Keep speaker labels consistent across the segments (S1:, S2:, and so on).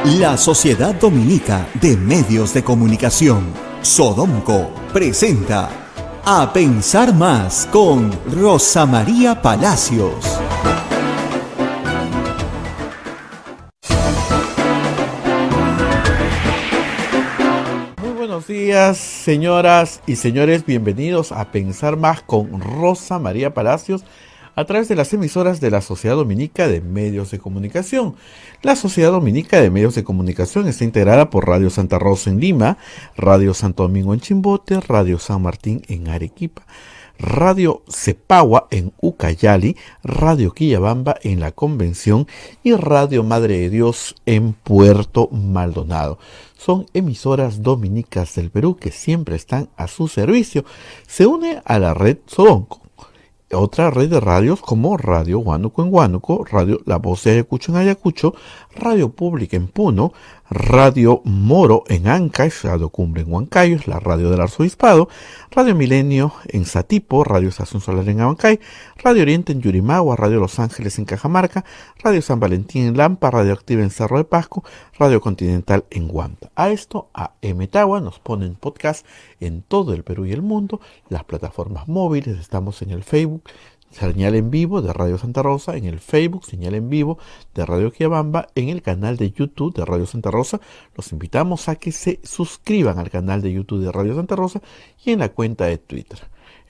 S1: La Sociedad Dominica de Medios de Comunicación, Sodomco, presenta A Pensar Más con Rosa María Palacios.
S2: Muy buenos días, señoras y señores, bienvenidos a Pensar Más con Rosa María Palacios, a través de las emisoras de la Sociedad Dominica de Medios de Comunicación. La Sociedad Dominica de Medios de Comunicación está integrada por Radio Santa Rosa en Lima, Radio Santo Domingo en Chimbote, Radio San Martín en Arequipa, Radio Cepagua en Ucayali, Radio Quillabamba en La Convención y Radio Madre de Dios en Puerto Maldonado. Son emisoras dominicas del Perú que siempre están a su servicio. Se une a la red Sodomco, otra red de radios como Radio Huánuco en Huánuco, Radio La Voz de Ayacucho en Ayacucho, Radio Pública en Puno, Radio Moro en Ancash, Radio Cumbre en Huancayos, la Radio del Arzobispado, Radio Milenio en Satipo, Radio Estación Solar en Abancay, Radio Oriente en Yurimagua, Radio Los Ángeles en Cajamarca, Radio San Valentín en Lampa, Radio Activa en Cerro de Pasco, Radio Continental en Huanta. A esto, a Emetagua nos ponen podcast en todo el Perú y el mundo, las plataformas móviles, estamos en el Facebook, señal en vivo de Radio Santa Rosa, en el Facebook, señal en vivo de Radio Quillabamba, en el canal de YouTube de Radio Santa Rosa. Los invitamos a que se suscriban al canal de YouTube de Radio Santa Rosa y en la cuenta de Twitter.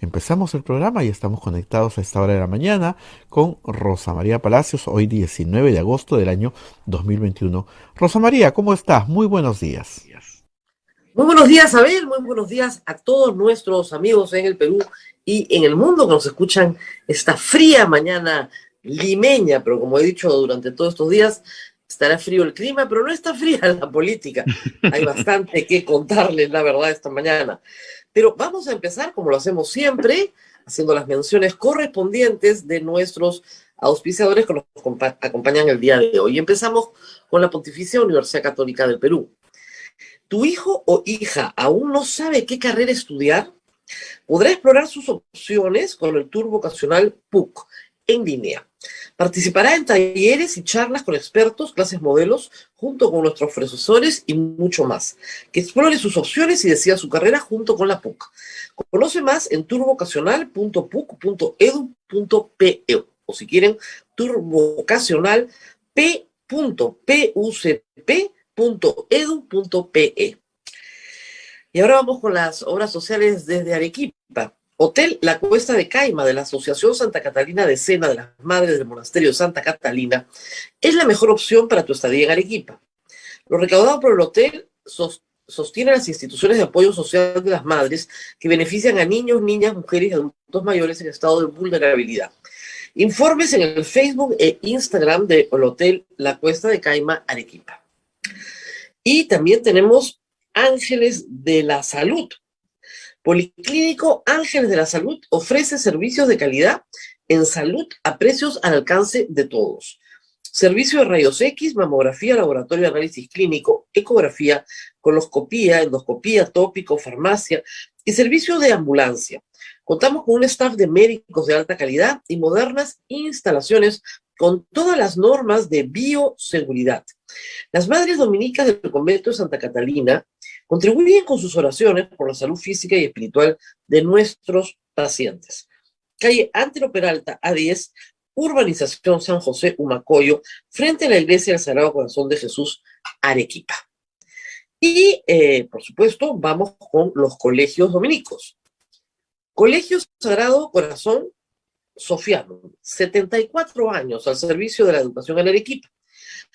S2: Empezamos el programa y estamos conectados a esta hora de la mañana con Rosa María Palacios, hoy 19 de agosto del año 2021. Rosa María, ¿cómo estás? Muy buenos días.
S3: Muy buenos días, Abel. Muy buenos días a todos nuestros amigos en el Perú y en el mundo que nos escuchan esta fría mañana limeña, pero como he dicho durante todos estos días, estará frío el clima, pero no está fría la política. Hay bastante que contarles, la verdad, esta mañana. Pero vamos a empezar, como lo hacemos siempre, haciendo las menciones correspondientes de nuestros auspiciadores que nos acompañan el día de hoy. Empezamos con la Pontificia Universidad Católica del Perú. ¿Tu hijo o hija aún no sabe qué carrera estudiar? Podrá explorar sus opciones con el tour vocacional PUC en línea. Participará en talleres y charlas con expertos, clases modelos, junto con nuestros profesores y mucho más. Que explore sus opciones y decida su carrera junto con la PUC. Conoce más en turvocacional.puc.edu.pe o si quieren, turvocacional.pucp.edu.pe. Y ahora vamos con las obras sociales desde Arequipa. Hotel La Cuesta de Caima de la Asociación Santa Catalina de Sena de las Madres del Monasterio de Santa Catalina es la mejor opción para tu estadía en Arequipa. Lo recaudado por el hotel sostiene las instituciones de apoyo social de las madres que benefician a niños, niñas, mujeres y adultos mayores en estado de vulnerabilidad. Informes en el Facebook e Instagram del Hotel La Cuesta de Caima, Arequipa. Y también tenemos Ángeles de la Salud. Policlínico Ángeles de la Salud ofrece servicios de calidad en salud a precios al alcance de todos. Servicio de rayos X, mamografía, laboratorio de análisis clínico, ecografía, coloscopía, endoscopía, tópico, farmacia y servicio de ambulancia. Contamos con un staff de médicos de alta calidad y modernas instalaciones con todas las normas de bioseguridad. Las madres dominicas del convento de Santa Catalina contribuyen con sus oraciones por la salud física y espiritual de nuestros pacientes. Calle Antero Peralta, A10, Urbanización San José, Humacoyo, frente a la Iglesia del Sagrado Corazón de Jesús, Arequipa. Y, por supuesto, vamos con los colegios dominicos. Colegio Sagrado Corazón Sofiano, 74 años al servicio de la educación en Arequipa,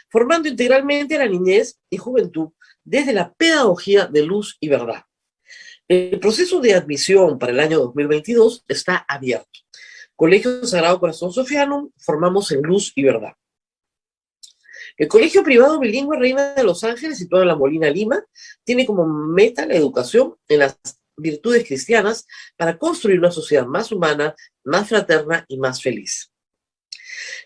S3: formando integralmente a la niñez y juventud desde la pedagogía de luz y verdad. El proceso de admisión para el año 2022 está abierto. Colegio Sagrado Corazón Sofiano, formamos en luz y verdad. El Colegio Privado Bilingüe Reina de Los Ángeles, situado en La Molina, Lima, tiene como meta la educación en las virtudes cristianas para construir una sociedad más humana, más fraterna y más feliz.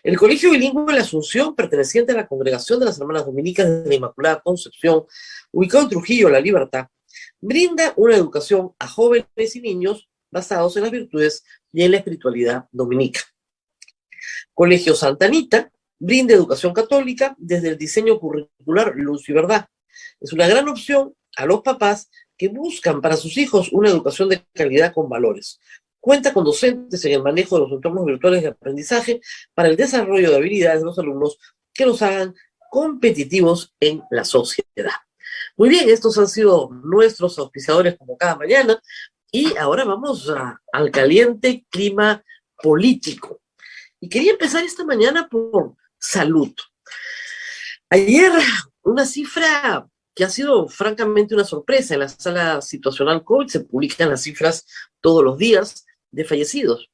S3: El Colegio Bilingüe de la Asunción, perteneciente a la Congregación de las Hermanas Dominicas de la Inmaculada Concepción, ubicado en Trujillo, La Libertad, brinda una educación a jóvenes y niños basados en las virtudes y en la espiritualidad dominica. Colegio Santa Anita brinda educación católica desde el diseño curricular particular Luz y Verdad. Es una gran opción a los papás que buscan para sus hijos una educación de calidad con valores. Cuenta con docentes en el manejo de los entornos virtuales de aprendizaje para el desarrollo de habilidades de los alumnos que los hagan competitivos en la sociedad. Muy bien, estos han sido nuestros auspiciadores como cada mañana y ahora vamos al caliente clima político. Y quería empezar esta mañana por salud. Ayer una cifra que ha sido francamente una sorpresa. En la sala situacional COVID se publican las cifras todos los días de fallecidos.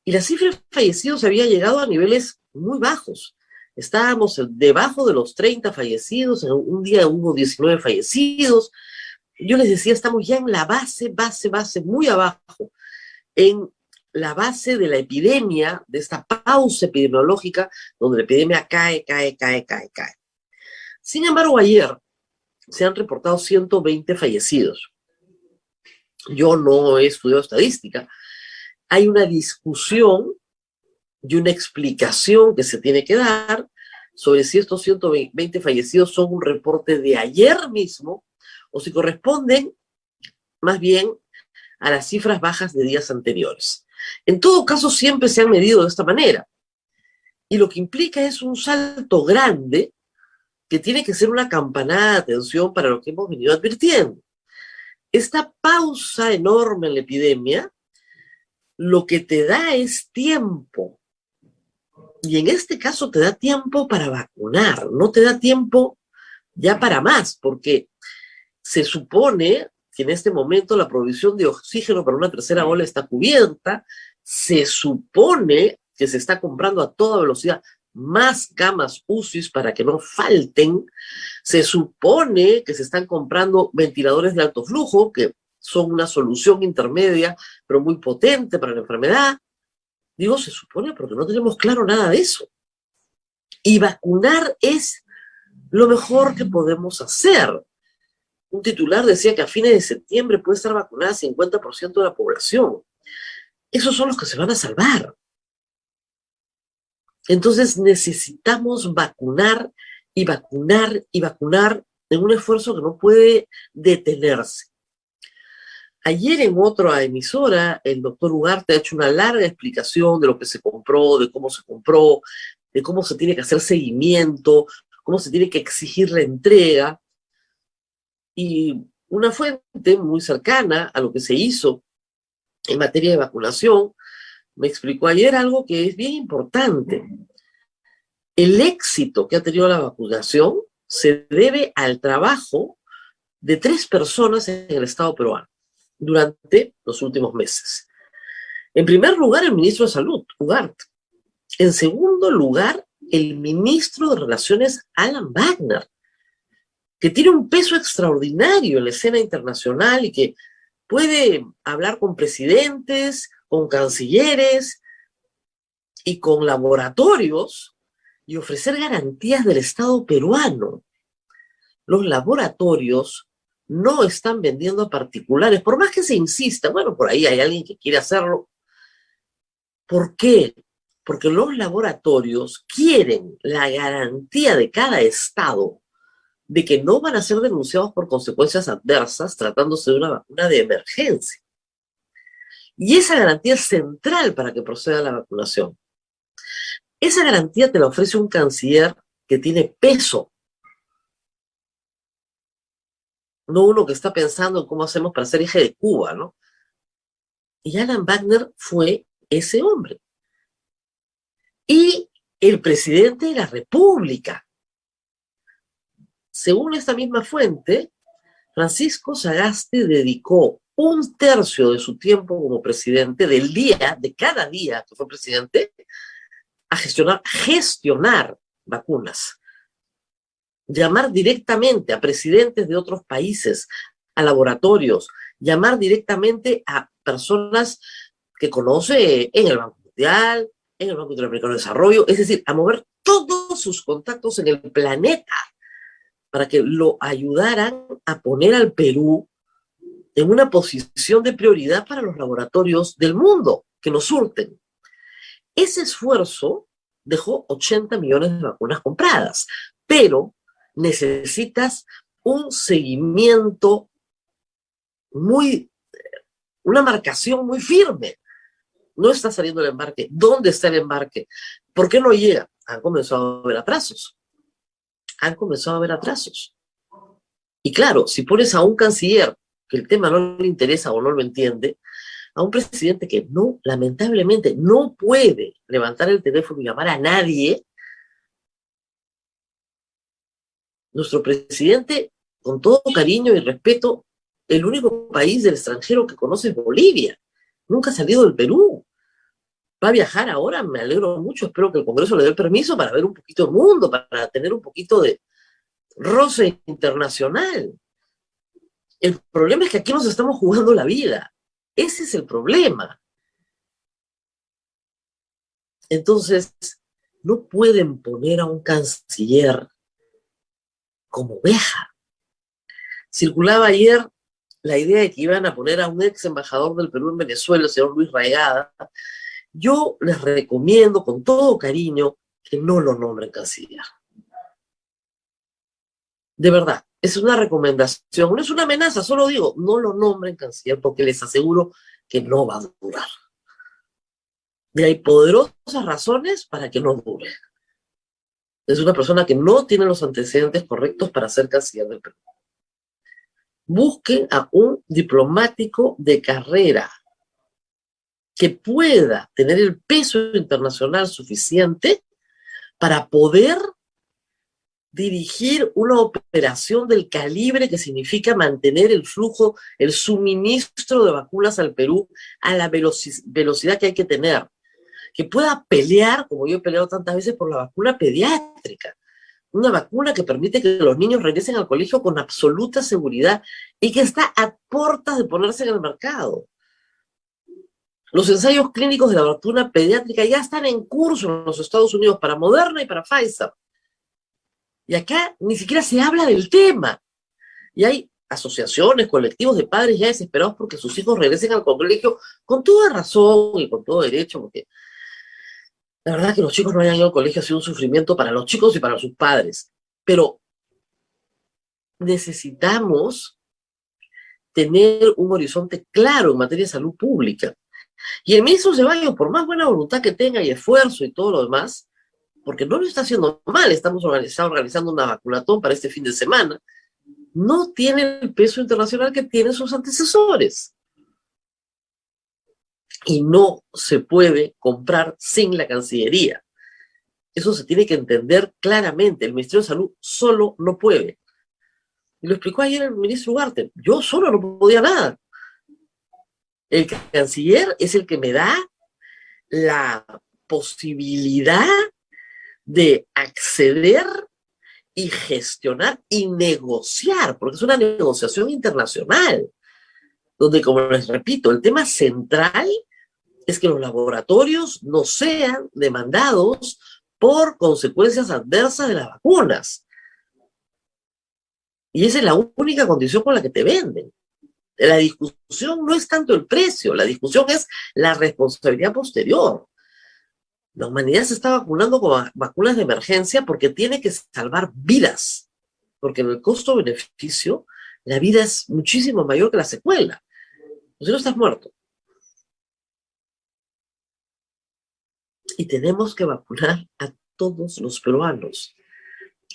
S3: Y la cifra de fallecidos había llegado a niveles muy bajos. Estábamos debajo de los 30 fallecidos, en un día hubo 19 fallecidos. Yo les decía, estamos ya en la base, muy abajo, en la base de la epidemia, de esta pausa epidemiológica, donde la epidemia cae. Sin embargo, ayer se han reportado 120 fallecidos. Yo no he estudiado estadística. Hay una discusión y una explicación que se tiene que dar sobre si estos 120 fallecidos son un reporte de ayer mismo o si corresponden más bien a las cifras bajas de días anteriores. En todo caso, siempre se han medido de esta manera. Y lo que implica es un salto grande que tiene que ser una campanada de atención para lo que hemos venido advirtiendo. Esta pausa enorme en la epidemia, lo que te da es tiempo. Y en este caso te da tiempo para vacunar, no te da tiempo ya para más, porque se supone que en este momento la provisión de oxígeno para una tercera ola está cubierta, se supone que se está comprando a toda velocidad más camas UCI para que no falten, se supone que se están comprando ventiladores de alto flujo, que son una solución intermedia, pero muy potente para la enfermedad. Digo, se supone porque no tenemos claro nada de eso. Y vacunar es lo mejor que podemos hacer. Un titular decía que a fines de septiembre puede estar vacunada 50% de la población. Esos son los que se van a salvar. Entonces necesitamos vacunar y vacunar y vacunar en un esfuerzo que no puede detenerse. Ayer en otra emisora, el doctor Ugarte ha hecho una larga explicación de lo que se compró, de cómo se tiene que hacer seguimiento, cómo se tiene que exigir la entrega. Y una fuente muy cercana a lo que se hizo en materia de vacunación me explicó ayer algo que es bien importante. El éxito que ha tenido la vacunación se debe al trabajo de 3 personas en el Estado peruano durante los últimos meses. En primer lugar, el ministro de Salud, Ugarte. En segundo lugar, el ministro de Relaciones, Alan Wagner, que tiene un peso extraordinario en la escena internacional y que puede hablar con presidentes, con cancilleres y con laboratorios y ofrecer garantías del Estado peruano. Los laboratorios no están vendiendo a particulares, por más que se insista, bueno, por ahí hay alguien que quiere hacerlo. ¿Por qué? Porque los laboratorios quieren la garantía de cada estado de que no van a ser denunciados por consecuencias adversas tratándose de una vacuna de emergencia. Y esa garantía es central para que proceda la vacunación. Esa garantía te la ofrece un canciller que tiene peso. No uno que está pensando en cómo hacemos para ser eje de Cuba, ¿no? Y Alan Wagner fue ese hombre. Y el presidente de la República. Según esta misma fuente, Francisco Sagasti dedicó 1/3 de su tiempo como presidente, de cada día que fue presidente, a gestionar vacunas. Llamar directamente a presidentes de otros países, a laboratorios, llamar directamente a personas que conoce en el Banco Mundial, en el Banco Interamericano de Desarrollo, es decir, a mover todos sus contactos en el planeta para que lo ayudaran a poner al Perú en una posición de prioridad para los laboratorios del mundo que nos surten. Ese esfuerzo dejó 80 millones de vacunas compradas, pero necesitas un seguimiento una marcación muy firme. No está saliendo el embarque. ¿Dónde está el embarque? ¿Por qué no llega? Han comenzado a haber atrasos. Y claro, si pones a un canciller que el tema no le interesa o no lo entiende, a un presidente que no, lamentablemente, no puede levantar el teléfono y llamar a nadie, nuestro presidente, con todo cariño y respeto, el único país del extranjero que conoce es Bolivia. Nunca ha salido del Perú. Va a viajar ahora, me alegro mucho, espero que el Congreso le dé el permiso para ver un poquito el mundo, para tener un poquito de roce internacional. El problema es que aquí nos estamos jugando la vida. Ese es el problema. Entonces, no pueden poner a un canciller como oveja. Circulaba ayer la idea de que iban a poner a un ex embajador del Perú en Venezuela, el señor Luis Raegada. Yo les recomiendo con todo cariño que no lo nombren canciller. De verdad, es una recomendación, no es una amenaza, solo digo, no lo nombren canciller porque les aseguro que no va a durar. Y hay poderosas razones para que no dure. Es una persona que no tiene los antecedentes correctos para ser canciller del Perú. Busquen a un diplomático de carrera que pueda tener el peso internacional suficiente para poder dirigir una operación del calibre que significa mantener el flujo, el suministro de vacunas al Perú a la velocidad que hay que tener. Que pueda pelear, como yo he peleado tantas veces, por la vacuna pediátrica. Una vacuna que permite que los niños regresen al colegio con absoluta seguridad y que está a puertas de ponerse en el mercado. Los ensayos clínicos de la vacuna pediátrica ya están en curso en los Estados Unidos para Moderna y para Pfizer. Y acá ni siquiera se habla del tema. Y hay asociaciones, colectivos de padres ya desesperados porque sus hijos regresen al colegio con toda razón y con todo derecho, porque la verdad que los chicos no hayan ido al colegio ha sido un sufrimiento para los chicos y para sus padres. Pero necesitamos tener un horizonte claro en materia de salud pública. Y el ministro Ceballos, por más buena voluntad que tenga y esfuerzo y todo lo demás, porque no lo está haciendo mal, estamos organizando una vacunatón para este fin de semana, no tiene el peso internacional que tienen sus antecesores. Y no se puede comprar sin la Cancillería. Eso se tiene que entender claramente. El Ministerio de Salud solo no puede. Y lo explicó ayer el ministro Ugarte. Yo solo no podía nada. El canciller es el que me da la posibilidad de acceder y gestionar y negociar, porque es una negociación internacional, donde, como les repito, el tema central es que los laboratorios no sean demandados por consecuencias adversas de las vacunas. Y esa es la única condición con la que te venden. La discusión no es tanto el precio, la discusión es la responsabilidad posterior. La humanidad se está vacunando con vacunas de emergencia porque tiene que salvar vidas, porque en el costo-beneficio la vida es muchísimo mayor que la secuela. Si no estás muerto. Y tenemos que vacunar a todos los peruanos.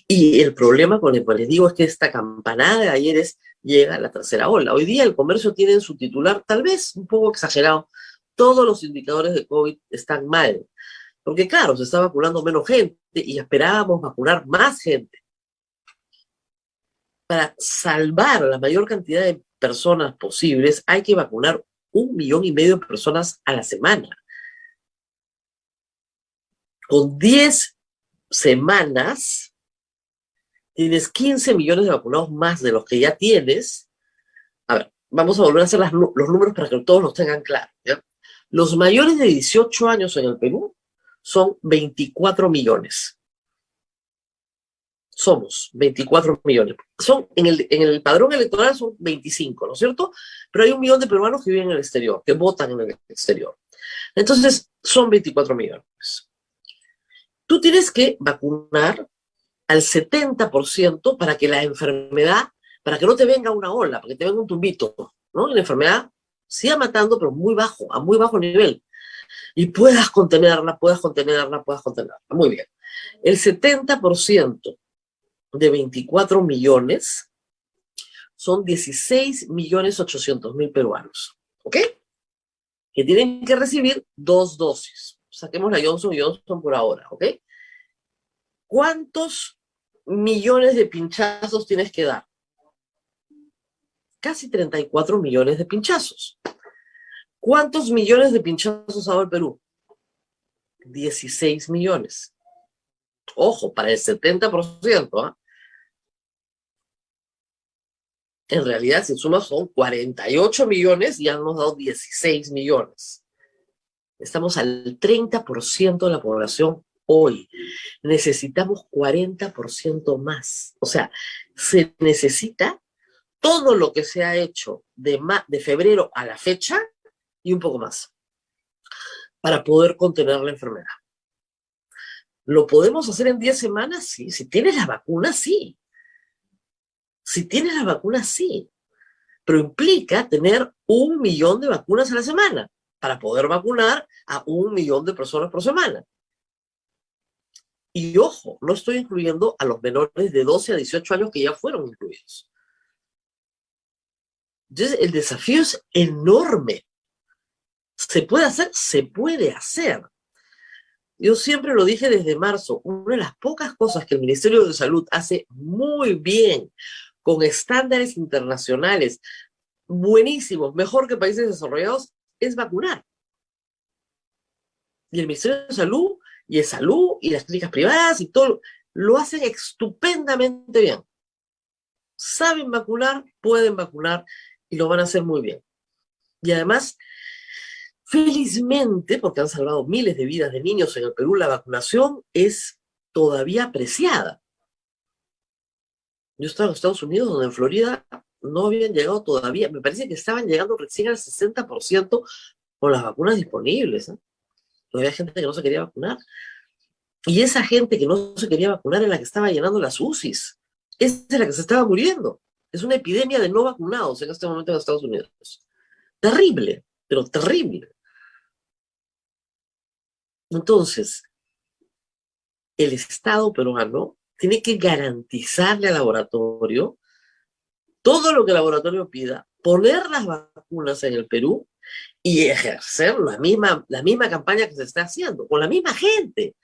S3: Y el problema con el que les digo es que esta campanada de ayer llega a la tercera ola. Hoy día el comercio tiene en su titular, tal vez un poco exagerado, todos los indicadores de COVID están mal. Porque claro, se está vacunando menos gente y esperábamos vacunar más gente. Para salvar a la mayor cantidad de personas posibles hay que vacunar 1,5 millones de personas a la semana. Con 10 semanas tienes 15 millones de vacunados más de los que ya tienes. A ver, vamos a volver a hacer los números para que todos los tengan claros, ¿ya? Los mayores de 18 años en el Perú son 24 millones. Somos 24 millones. En el padrón electoral son 25, ¿no es cierto? Pero hay 1 millón de peruanos que viven en el exterior, que votan en el exterior. Entonces, son 24 millones. Tú tienes que vacunar al 70% para que la enfermedad, para que no te venga una ola, para que te venga un tumbito, ¿no? Y la enfermedad siga matando, pero muy bajo, a muy bajo nivel. Y puedas contenerla, puedas contenerla, puedas contenerla. Muy bien. El 70% de 24 millones son 16.800.000 peruanos, ¿ok? Que tienen que recibir 2 dosis. Saquemos la Johnson Johnson por ahora, ¿ok? ¿Cuántos millones de pinchazos tienes que dar? Casi 34 millones de pinchazos. ¿Cuántos millones de pinchazos ha dado el Perú? 16 millones. Ojo, para el 70%, ¿eh? En realidad, si sumas, son 48 millones y ya hemos dado 16 millones. Estamos al 30% de la población hoy. Necesitamos 40% más. O sea, se necesita todo lo que se ha hecho de febrero a la fecha y un poco más para poder contener la enfermedad. ¿Lo podemos hacer en 10 semanas? Sí. Si tienes la vacuna, sí. Si tienes la vacuna, sí. Pero implica tener 1 millón de vacunas a la semana para poder vacunar a 1 millón de personas por semana. Y ojo, no estoy incluyendo a los menores de 12 a 18 años que ya fueron incluidos. Entonces, el desafío es enorme. ¿Se puede hacer? Se puede hacer. Yo siempre lo dije desde marzo, una de las pocas cosas que el Ministerio de Salud hace muy bien, con estándares internacionales buenísimos, mejor que países desarrollados, es vacunar. Y el Ministerio de Salud, y las clínicas privadas, y todo, lo hacen estupendamente bien. Saben vacunar, pueden vacunar, y lo van a hacer muy bien. Y además, felizmente, porque han salvado miles de vidas de niños en el Perú, la vacunación es todavía apreciada. Yo estaba en Estados Unidos, donde en Florida no habían llegado todavía, me parece que estaban llegando recién al 60% con las vacunas disponibles, ¿eh? Todavía hay gente que no se quería vacunar. Y esa gente que no se quería vacunar es la que estaba llenando las UCIs. Esa es la que se estaba muriendo. Es una epidemia de no vacunados en este momento en Estados Unidos. Terrible, pero terrible. Entonces, el Estado peruano tiene que garantizarle al laboratorio todo lo que el laboratorio pida, poner las vacunas en el Perú y ejercer la misma campaña que se está haciendo, con la misma gente,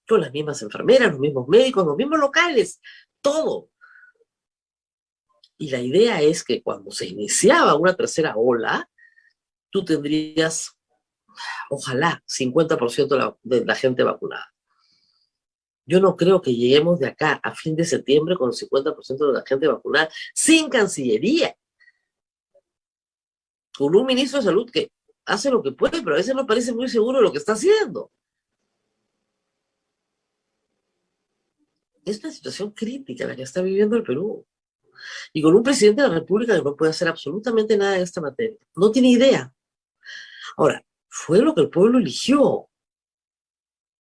S3: con las mismas enfermeras, los mismos médicos, los mismos locales, todo. Y la idea es que cuando se iniciaba una tercera ola, tú tendrías, ojalá, 50% de la gente vacunada. Yo no creo que lleguemos de acá a fin de septiembre con el 50% de la gente vacunada, sin Cancillería, con un ministro de Salud que hace lo que puede, pero a veces no parece muy seguro de lo que está haciendo. Es una situación crítica la que está viviendo el Perú. Y con un presidente de la República que no puede hacer absolutamente nada en esta materia. No tiene idea. Ahora, fue lo que el pueblo eligió.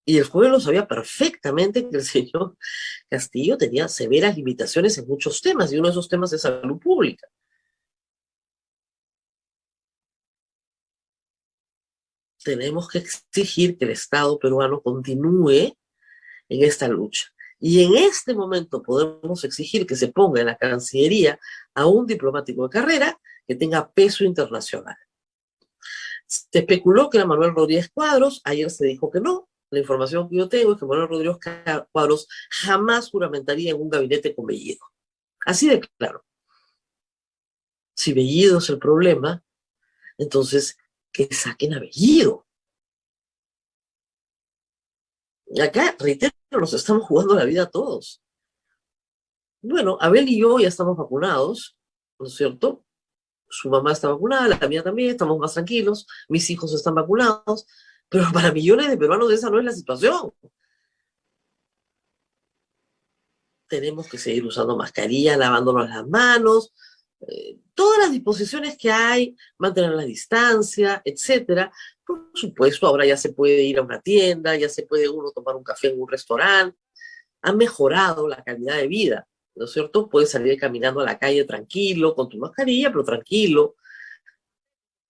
S3: Y el pueblo sabía perfectamente que el señor Castillo tenía severas limitaciones en muchos temas, y uno de esos temas es salud pública. Tenemos que exigir que el Estado peruano continúe en esta lucha. Y en este momento podemos exigir que se ponga en la Cancillería a un diplomático de carrera que tenga peso internacional. Se especuló que era Manuel Rodríguez Cuadros, ayer se dijo que no. La información que yo tengo es que Manuel Rodríguez Cuadros jamás juramentaría en un gabinete con Bellido. Así de claro. Si Bellido es el problema, entonces que saquen a Bellido. Y acá, reitero, nos estamos jugando la vida a todos. Bueno, Abel y yo ya estamos vacunados, ¿no es cierto? Su mamá está vacunada, la mía también, estamos más tranquilos, mis hijos están vacunados, pero para millones de peruanos esa no es la situación. Tenemos que seguir usando mascarilla, lavándonos las manos, todas las disposiciones que hay, mantener la distancia, etcétera. Por supuesto, ahora ya se puede ir a una tienda, ya se puede uno tomar un café en un restaurante, ha mejorado la calidad de vida, ¿no es cierto? Puedes salir caminando a la calle tranquilo, con tu mascarilla, pero tranquilo.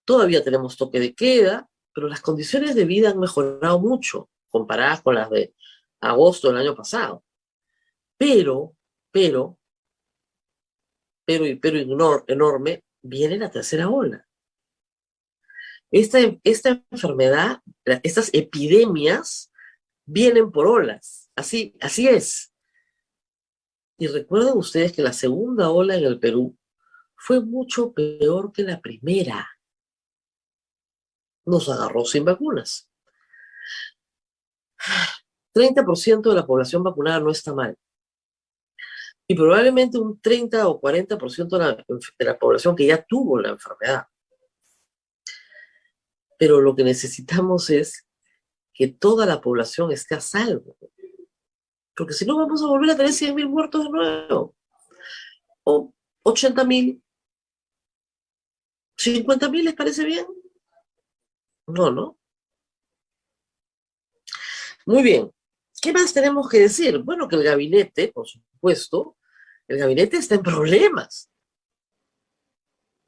S3: Todavía tenemos toque de queda, pero las condiciones de vida han mejorado mucho comparadas con las de agosto del año pasado. Pero, pero, enorme, viene la tercera ola. Esta enfermedad, estas epidemias, vienen por olas. Así es. Y recuerden ustedes que la segunda ola en el Perú fue mucho peor que la primera. Nos agarró sin vacunas. 30% de la población vacunada no está mal. Y probablemente un 30 o 40% de la población que ya tuvo la enfermedad. Pero lo que necesitamos es que toda la población esté a salvo. Porque si no vamos a volver a tener 100.000 muertos de nuevo. O 80.000. 50.000, ¿les parece bien? No, ¿no? Muy bien. ¿Qué más tenemos que decir? Bueno, que el gabinete, por supuesto, el gabinete está en problemas.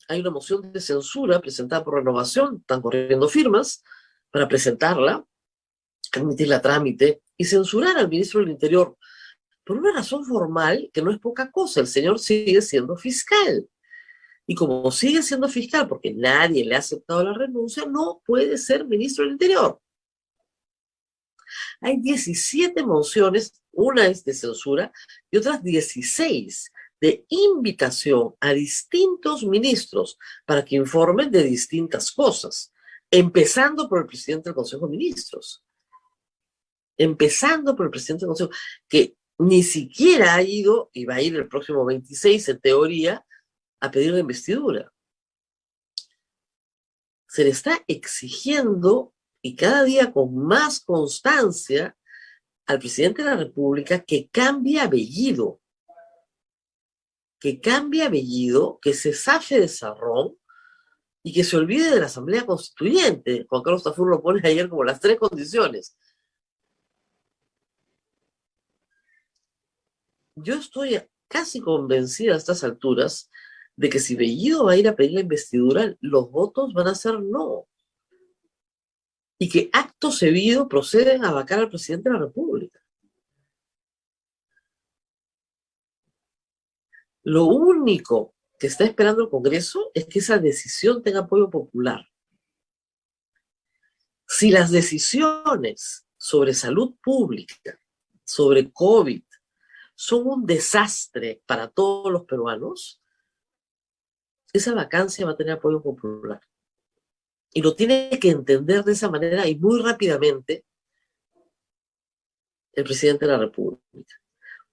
S3: Hay una moción de censura presentada por Renovación, están corriendo firmas para presentarla, admitirla a trámite y censurar al ministro del Interior por una razón formal que no es poca cosa. El señor sigue siendo fiscal. Y como sigue siendo fiscal porque nadie le ha aceptado la renuncia, no puede ser ministro del Interior. Hay 17 mociones, una es de censura y otras 16 de invitación a distintos ministros para que informen de distintas cosas, empezando por el presidente del Consejo de Ministros. Empezando por el presidente del Consejo, que ni siquiera ha ido, y va a ir el próximo 26, en teoría, a pedir la investidura. Se le está exigiendo, y cada día con más constancia, al presidente de la República que cambie apellido, que se zafe de Sarrón y que se olvide de la Asamblea Constituyente. Juan Carlos Tafur lo pone ayer como las 3 condiciones. Yo estoy casi convencida a estas alturas de que si Bellido va a ir a pedir la investidura, los votos van a ser no. Y que acto seguido proceden a vacar al presidente de la República. Lo único que está esperando el Congreso es que esa decisión tenga apoyo popular. Si las decisiones sobre salud pública, sobre COVID, son un desastre para todos los peruanos, esa vacancia va a tener apoyo popular. Y lo tiene que entender de esa manera y muy rápidamente el presidente de la República.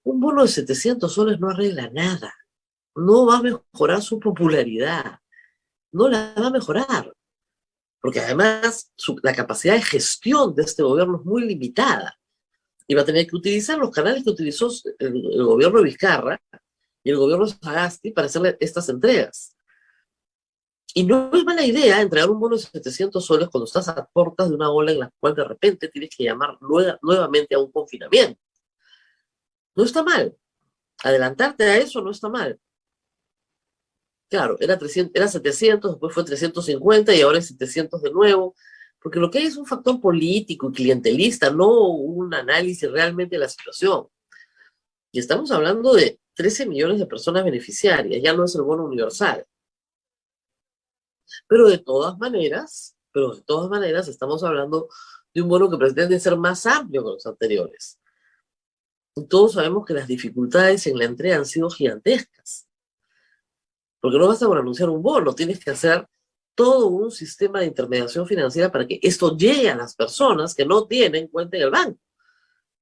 S3: Un bono de 700 soles no arregla nada. No va a mejorar su popularidad. No la va a mejorar. Porque además la capacidad de gestión de este gobierno es muy limitada. Y va a tener que utilizar los canales que utilizó el gobierno de Vizcarra y el gobierno de Sagasti para hacerle estas entregas. Y no es mala idea entregar un bono de 700 soles cuando estás a puertas de una ola en la cual de repente tienes que llamar nuevamente a un confinamiento. No está mal. Adelantarte a eso no está mal. Claro, era 700, después fue 350 y ahora es 700 de nuevo, porque lo que hay es un factor político y clientelista, no un análisis realmente de la situación. Y estamos hablando de 13 millones de personas beneficiarias, ya no es el bono universal. Pero de todas maneras estamos hablando de un bono que pretende ser más amplio que los anteriores. Y todos sabemos que las dificultades en la entrega han sido gigantescas. Porque no basta con anunciar un bono, tienes que hacer todo un sistema de intermediación financiera para que esto llegue a las personas que no tienen cuenta en el banco,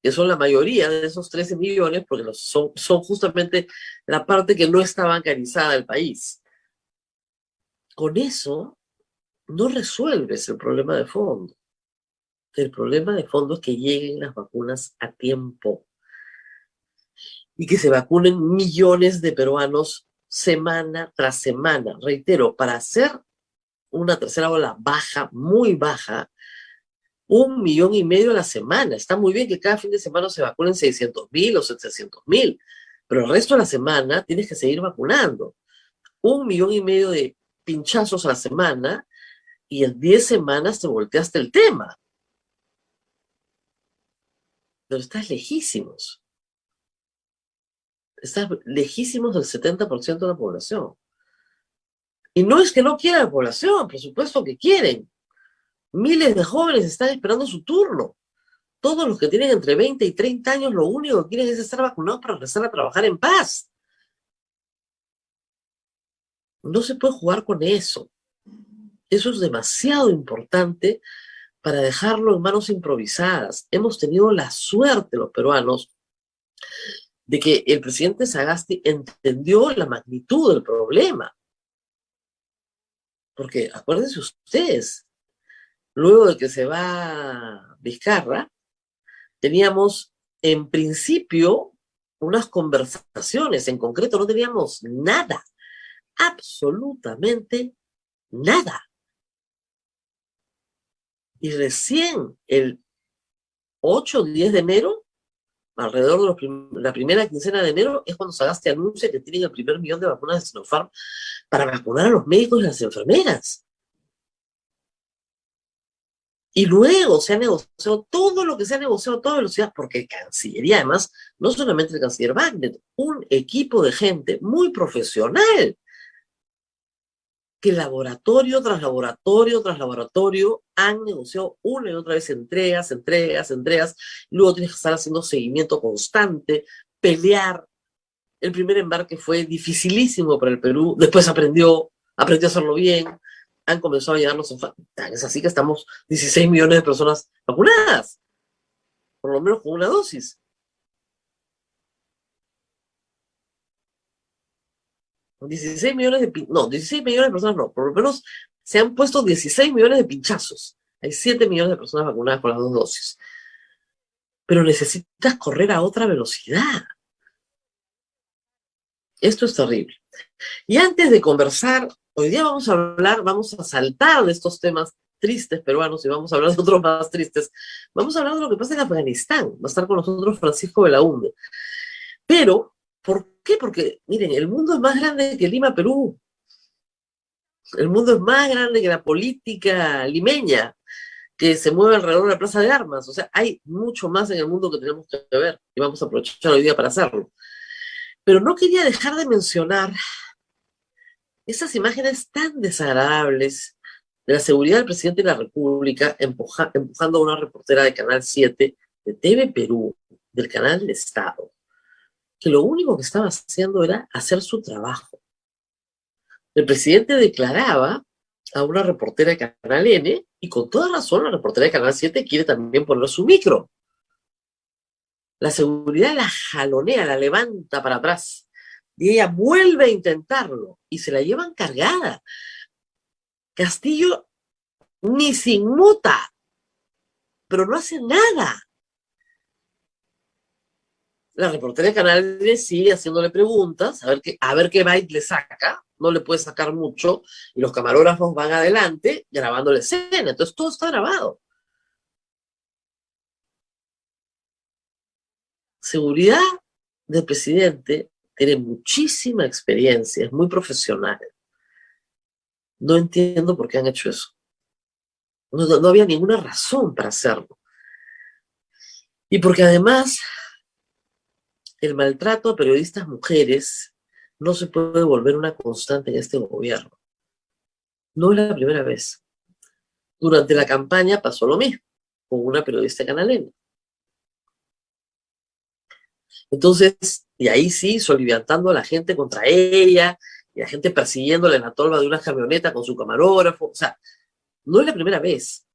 S3: que son la mayoría de esos 13 millones, porque son justamente la parte que no está bancarizada del país. Con eso no resuelves el problema de fondo. El problema de fondo es que lleguen las vacunas a tiempo y que se vacunen millones de peruanos semana tras semana. Reitero, para hacer una tercera ola baja, muy baja, 1,5 millones a la semana. Está muy bien que cada fin de semana se vacunen 600.000 o 700.000, pero el resto de la semana tienes que seguir vacunando. 1,5 millones de pinchazos a la semana y en 10 semanas te volteaste el tema. Pero estás lejísimos. Estás lejísimos del 70% de la población. Y no es que no quiera la población, por supuesto que quieren. Miles de jóvenes están esperando su turno. Todos los que tienen entre 20 y 30 años, lo único que quieren es estar vacunados para regresar a trabajar en paz. No se puede jugar con eso. Eso es demasiado importante para dejarlo en manos improvisadas. Hemos tenido la suerte, los peruanos, de que el presidente Sagasti entendió la magnitud del problema. Porque acuérdense ustedes, luego de que se va Vizcarra, teníamos en principio unas conversaciones, en concreto no teníamos nada, absolutamente nada. Y recién el 8 o 10 de enero, alrededor de la primera quincena de enero, es cuando Sagasti anuncia que tienen el primer millón de vacunas de Sinopharm para vacunar a los médicos y las enfermeras. Y luego se ha negociado todo lo que se ha negociado a toda velocidad, porque Cancillería, además, no solamente el canciller Wagner, un equipo de gente muy profesional, que laboratorio tras laboratorio tras laboratorio han negociado una y otra vez entregas, luego tienes que estar haciendo seguimiento constante, pelear. El primer embarque fue dificilísimo para el Perú, después aprendió a hacerlo bien, han comenzado a llegar los enfermos. Es así que estamos 16 millones de personas vacunadas, por lo menos con una dosis. 16 millones de personas no, por lo menos se han puesto 16 millones de pinchazos. Hay 7 millones de personas vacunadas con las 2 dosis. Pero necesitas correr a otra velocidad. Esto es terrible. Y antes de conversar, hoy día vamos a saltar de estos temas tristes peruanos y vamos a hablar de otros más tristes. Vamos a hablar de lo que pasa en Afganistán. Va a estar con nosotros Francisco Belaúnde. Pero, ¿por qué? Porque, miren, el mundo es más grande que Lima, Perú. El mundo es más grande que la política limeña que se mueve alrededor de la Plaza de Armas. O sea, hay mucho más en el mundo que tenemos que ver y vamos a aprovechar hoy día para hacerlo. Pero no quería dejar de mencionar esas imágenes tan desagradables de la seguridad del presidente de la República empujando a una reportera de Canal 7, de TV Perú, del canal del Estado, que lo único que estaba haciendo era hacer su trabajo. El presidente declaraba a una reportera de Canal N, y con toda razón la reportera de Canal 7 quiere también poner su micro. La seguridad la jalonea, la levanta para atrás, y ella vuelve a intentarlo, y se la llevan cargada. Castillo ni se inmuta, pero no hace nada. La reportera de Canal D sigue haciéndole preguntas, a ver qué byte le saca, no le puede sacar mucho, y los camarógrafos van adelante grabando la escena, entonces todo está grabado. Seguridad del presidente tiene muchísima experiencia, es muy profesional. No entiendo por qué han hecho eso. No había ninguna razón para hacerlo. Y porque además el maltrato a periodistas mujeres no se puede volver una constante en este gobierno. No es la primera vez. Durante la campaña pasó lo mismo con una periodista canaleña. Entonces, y ahí sí, soliviantando a la gente contra ella, y la gente persiguiéndola en la tolva de una camioneta con su camarógrafo. O sea, no es la primera vez.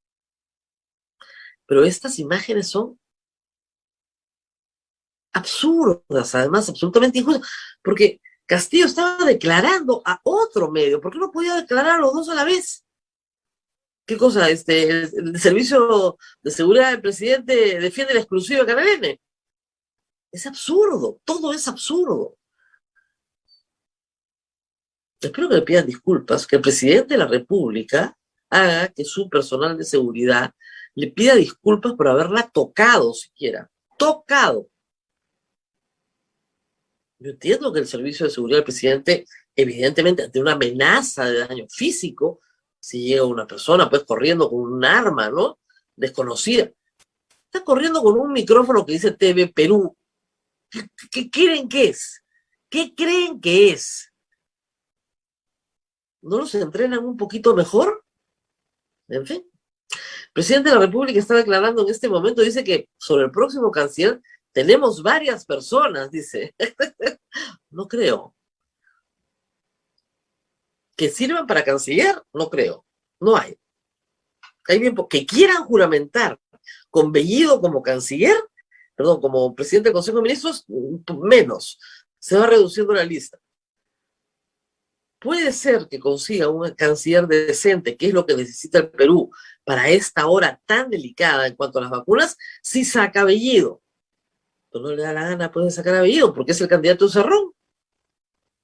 S3: Pero estas imágenes son absurdas, además, absolutamente injustas, porque Castillo estaba declarando a otro medio. ¿Por qué no podía declarar a los dos a la vez? ¿Qué cosa? El Servicio de Seguridad del Presidente defiende la exclusiva de Canal N. Es absurdo, todo es absurdo. Espero que le pidan disculpas, que el presidente de la República haga que su personal de seguridad le pida disculpas por haberla tocado siquiera. Tocado. Yo entiendo que el Servicio de Seguridad del presidente, evidentemente, ante una amenaza de daño físico, si llega una persona, pues corriendo con un arma, ¿no? Desconocida. Está corriendo con un micrófono que dice TV Perú. ¿Qué creen que es? ¿Qué creen que es? ¿No los entrenan un poquito mejor? En fin. El presidente de la República está declarando en este momento, dice que sobre el próximo canciller tenemos varias personas, dice. No creo. ¿Que sirvan para canciller? No creo. No hay. Hay bien que quieran juramentar con Bellido como canciller, perdón, como presidente del Consejo de Ministros, menos. Se va reduciendo la lista. Puede ser que consiga un canciller decente, que es lo que necesita el Perú para esta hora tan delicada en cuanto a las vacunas, si saca a Bellido. Pero no le da la gana, puede sacar a Bellido, porque es el candidato de Cerrón.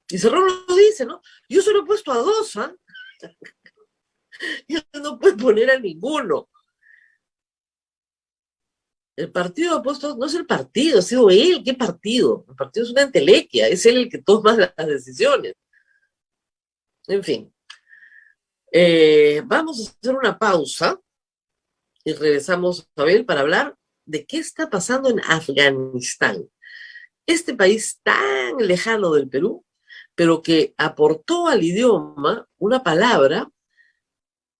S3: Y Cerrón lo dice, ¿no? Yo solo he puesto a dos, ¿ah? Ya no puede poner a ninguno. El partido ha puesto, no es el partido, ha sido él. ¿Qué partido? El partido es una entelequia, es él el que toma las decisiones. En fin. Vamos a hacer una pausa y regresamos, Abel, para hablar de qué está pasando en Afganistán. Este país tan lejano del Perú, pero que aportó al idioma una palabra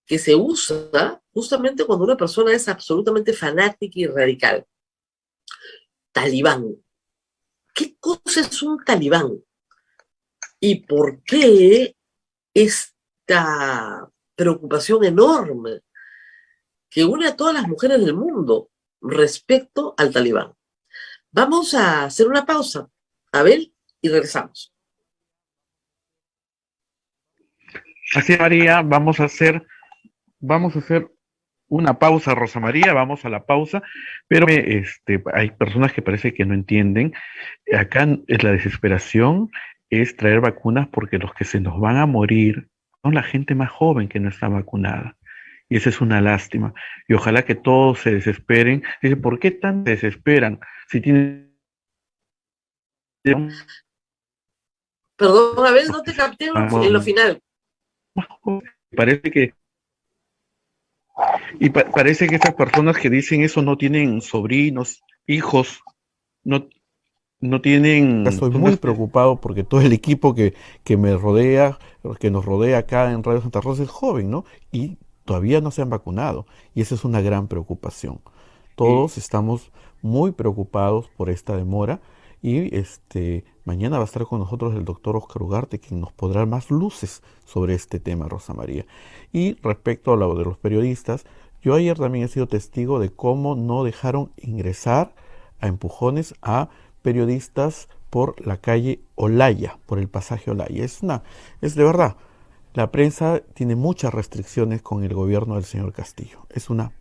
S3: que se usa justamente cuando una persona es absolutamente fanática y radical. Talibán. ¿Qué cosa es un talibán? ¿Y por qué esta preocupación enorme que une a todas las mujeres del mundo respecto al talibán? Vamos a hacer una pausa, Abel, y regresamos.
S2: Así es, María, vamos a hacer una pausa, Rosa María, vamos a la pausa, pero hay personas que parece que no entienden. Acá es la desesperación, es traer vacunas porque los que se nos van a morir son la gente más joven que no está vacunada. Y esa es una lástima. Y ojalá que todos se desesperen. Dice, ¿por qué tan desesperan? Si tienen...
S3: Perdón, Abel, no te capté en lo final.
S2: Parece que parece que estas personas que dicen eso no tienen sobrinos, hijos, no tienen... Estoy muy preocupado porque todo el equipo que me rodea, que nos rodea acá en Radio Santa Rosa es joven, ¿no? Y todavía no se han vacunado. Y esa es una gran preocupación. Todos estamos muy preocupados por esta demora. Y mañana va a estar con nosotros el doctor Oscar Ugarte, quien nos podrá dar más luces sobre este tema, Rosa María. Y respecto a lo de los periodistas, yo ayer también he sido testigo de cómo no dejaron ingresar a empujones a periodistas por la calle Olaya, por el pasaje Olaya. Es de verdad, la prensa tiene muchas restricciones con el gobierno del señor Castillo. Es una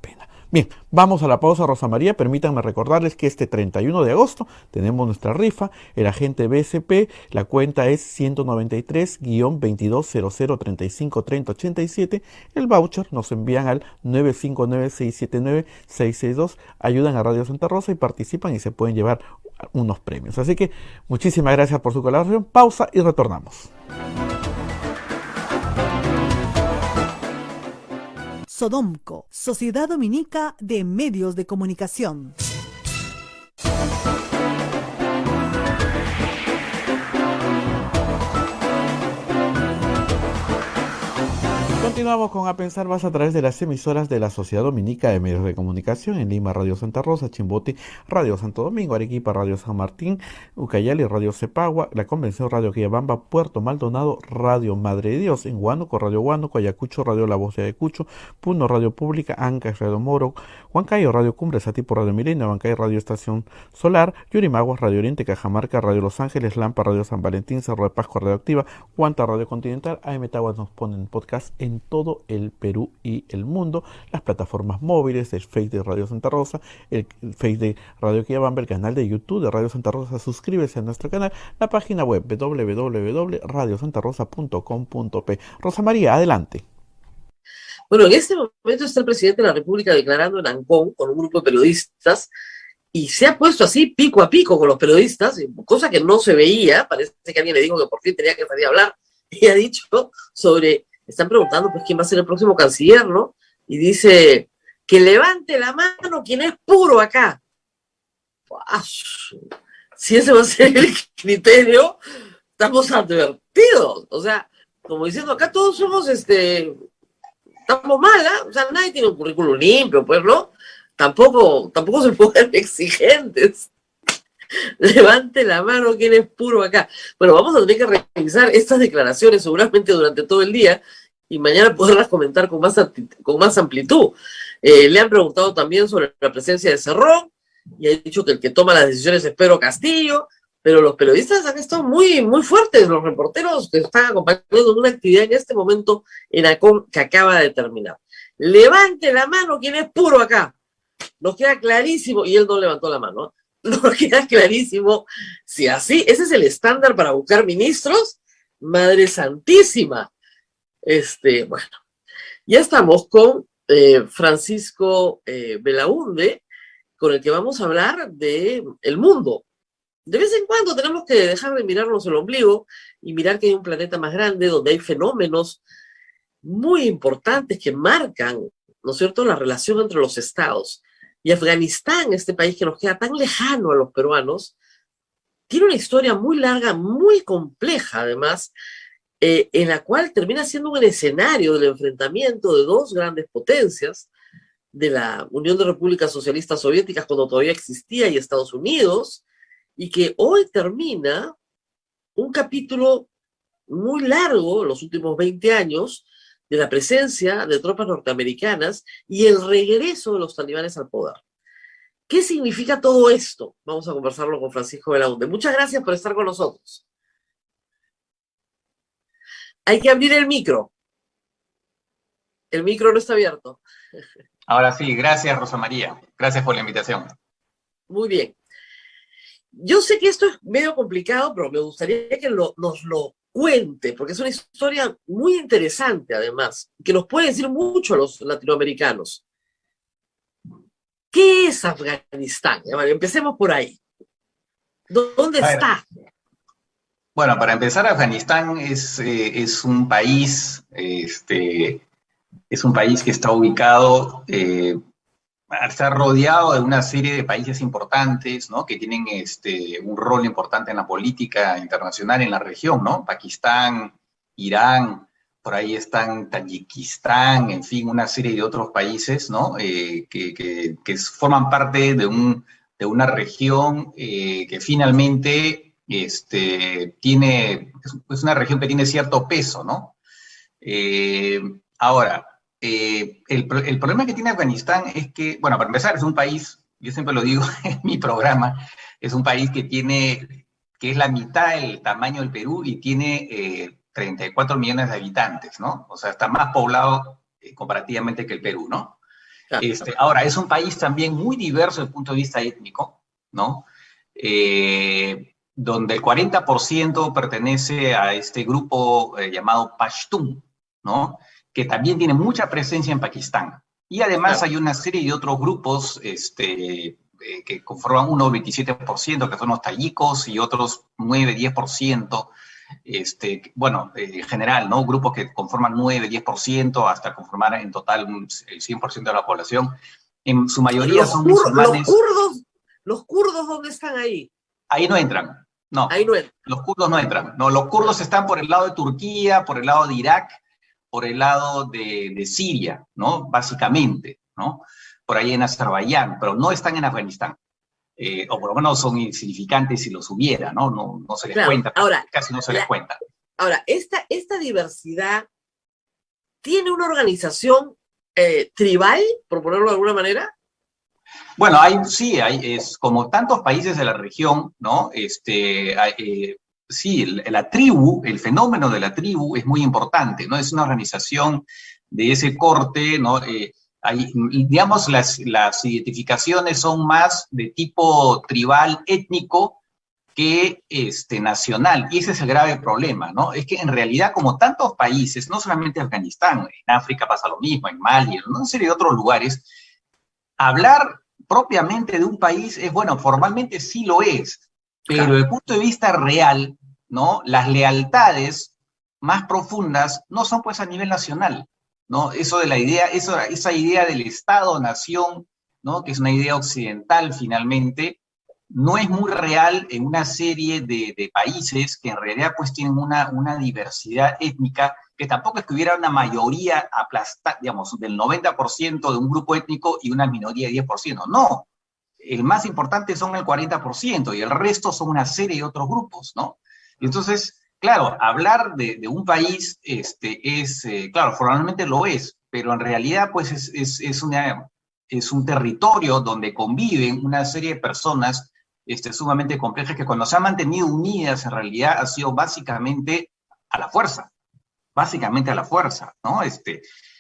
S2: pena. Bien, vamos a la pausa, Rosa María. Permítanme recordarles que este 31 de agosto tenemos nuestra rifa, el agente BSP, la cuenta es 193-2200353087. El voucher nos envían al 959-679-662, ayudan a Radio Santa Rosa y participan y se pueden llevar unos premios. Así que muchísimas gracias por su colaboración. Pausa y retornamos.
S4: Sodomco, Sociedad Dominica de Medios de Comunicación.
S2: Continuamos con A Pensar Más a través de las emisoras de la Sociedad Dominica de Medios de Comunicación. En Lima, Radio Santa Rosa; Chimbote, Radio Santo Domingo; Arequipa, Radio San Martín; Ucayali, Radio Cepagua; La Convención, Radio Quillabamba; Puerto Maldonado, Radio Madre de Dios; en Huánuco, Radio Huánuco; Ayacucho, Radio La Voz de Ayacucho; Puno, Radio Pública; Ancash, Radio Moro; Huancayo, Radio Cumbre; Satipo, Radio Milenio; Huancay, Radio Estación Solar; Yurimaguas, Radio Oriente; Cajamarca, Radio Los Ángeles; Lampa, Radio San Valentín; Cerro de Pascua, Radio Activa; Huanta, Radio Continental. AM Tahuas nos ponen podcast en todo el Perú y el mundo, las plataformas móviles, el Face de Radio Santa Rosa, el Face de Radio Quillabamba, el canal de YouTube de Radio Santa Rosa. Suscríbese a nuestro canal, la página web www.radiosantarosa.com.p. Rosa María, adelante.
S3: Bueno, en este momento está el presidente de la República declarando en Ancón con un grupo de periodistas y se ha puesto así pico a pico con los periodistas, cosa que no se veía. Parece que alguien le dijo que por fin tenía que salir a hablar y ha dicho sobre, están preguntando pues quién va a ser el próximo canciller, ¿no? Y dice que levante la mano quien es puro acá. Si ese va a ser el criterio, estamos advertidos. O sea, como diciendo, acá todos somos, estamos mal, ¿eh? O sea, nadie tiene un currículum limpio, pues, ¿no? Tampoco se pueden exigentes. Levante la mano quien es puro acá. Bueno, vamos a tener que revisar estas declaraciones seguramente durante todo el día y mañana poderlas comentar con más amplitud. Le han preguntado también sobre la presencia de Cerrón y ha dicho que el que toma las decisiones es Pedro Castillo, pero los periodistas han estado muy, muy fuertes, los reporteros que están acompañando una actividad en este momento en Ancón que acaba de terminar. Levante la mano quien es puro acá. Nos queda clarísimo, y él no levantó la mano, ¿no? Nos queda clarísimo, si así, ese es el estándar para buscar ministros, Madre Santísima. Bueno, ya estamos con Francisco Belaunde, con el que vamos a hablar de el mundo. De vez en cuando tenemos que dejar de mirarnos el ombligo y mirar que hay un planeta más grande donde hay fenómenos muy importantes que marcan, ¿no es cierto?, la relación entre los estados. Y Afganistán, este país que nos queda tan lejano a los peruanos, tiene una historia muy larga, muy compleja además, en la cual termina siendo un escenario del enfrentamiento de dos grandes potencias, de la Unión de Repúblicas Socialistas Soviéticas cuando todavía existía y Estados Unidos, y que hoy termina un capítulo muy largo, los últimos 20 años, de la presencia de tropas norteamericanas y el regreso de los talibanes al poder. ¿Qué significa todo esto? Vamos a conversarlo con Francisco Belaunde. Muchas gracias por estar con nosotros. Hay que abrir el micro. El micro no está abierto.
S5: Ahora sí, gracias Rosa María. Gracias por la invitación.
S3: Muy bien. Yo sé que esto es medio complicado, pero me gustaría que nos lo cuente, porque es una historia muy interesante además, que nos puede decir mucho a los latinoamericanos. ¿Qué es Afganistán? Bueno, empecemos por ahí. ¿Dónde está?
S5: Bueno, para empezar, Afganistán es un país, es un país que está ubicado, está rodeado de una serie de países importantes, ¿no?, que tienen un rol importante en la política internacional en la región, ¿no? Pakistán, Irán, por ahí están Tayikistán, en fin, una serie de otros países, ¿no?, que forman parte de una región que finalmente es una región que tiene cierto peso, ¿no? Ahora, el problema que tiene Afganistán es que, bueno, para empezar, es un país, yo siempre lo digo en mi programa, es un país que es la mitad del tamaño del Perú y tiene 34 millones de habitantes, ¿no? O sea, está más poblado comparativamente que el Perú, ¿no? Ahora, es un país también muy diverso desde el punto de vista étnico, ¿no? Donde el 40% pertenece a este grupo llamado Pashtun, ¿no?, que también tiene mucha presencia en Pakistán. Y además hay una serie de otros grupos que conforman uno 27%, que son los tayikos, y otros 9-10%, bueno, en general, ¿no?, grupos que conforman 9-10%, hasta conformar en total el 100% de la población. En su mayoría son musulmanes.
S3: ¿Los kurdos dónde están ahí?
S5: Ahí no entran, no.
S3: Ahí no entran.
S5: Los kurdos no entran. No, los kurdos están por el lado de Turquía, por el lado de Irak, por el lado de Siria, ¿no?, básicamente, ¿no?, por ahí en Azerbaiyán, pero no están en Afganistán, o por lo menos son insignificantes si los hubiera, ¿no? No se les cuenta, ahora, casi no se les cuenta.
S3: Ahora, esta diversidad tiene una organización tribal, por ponerlo de alguna manera.
S5: Bueno, es como tantos países de la región, ¿no? Sí, la tribu, el fenómeno de la tribu es muy importante, ¿no? Es una organización de ese corte, ¿no? Digamos, las identificaciones son más de tipo tribal, étnico, que nacional. Y ese es el grave problema, ¿no? Es que en realidad, como tantos países, no solamente Afganistán, en África pasa lo mismo, en Mali, en una serie de otros lugares, hablar propiamente de un país es, bueno, formalmente sí lo es, pero
S3: Claro.
S5: desde el punto de vista real, ¿no? Las lealtades más profundas no son pues a nivel nacional, ¿no? Eso de la idea, esa idea del Estado-nación, ¿no? Que es una idea occidental finalmente, no es muy real en una serie de países que en realidad pues tienen una diversidad étnica, que tampoco es que hubiera una mayoría aplastada, digamos, del 90% de un grupo étnico y una minoría de 10%. No, el más importante son el 40% y el resto son una serie de otros grupos, ¿no? Entonces, claro, hablar de un país claro, formalmente lo es, pero en realidad pues es un territorio donde conviven una serie de personas sumamente complejas que cuando se han mantenido unidas en realidad ha sido a la fuerza, básicamente a la fuerza, ¿no?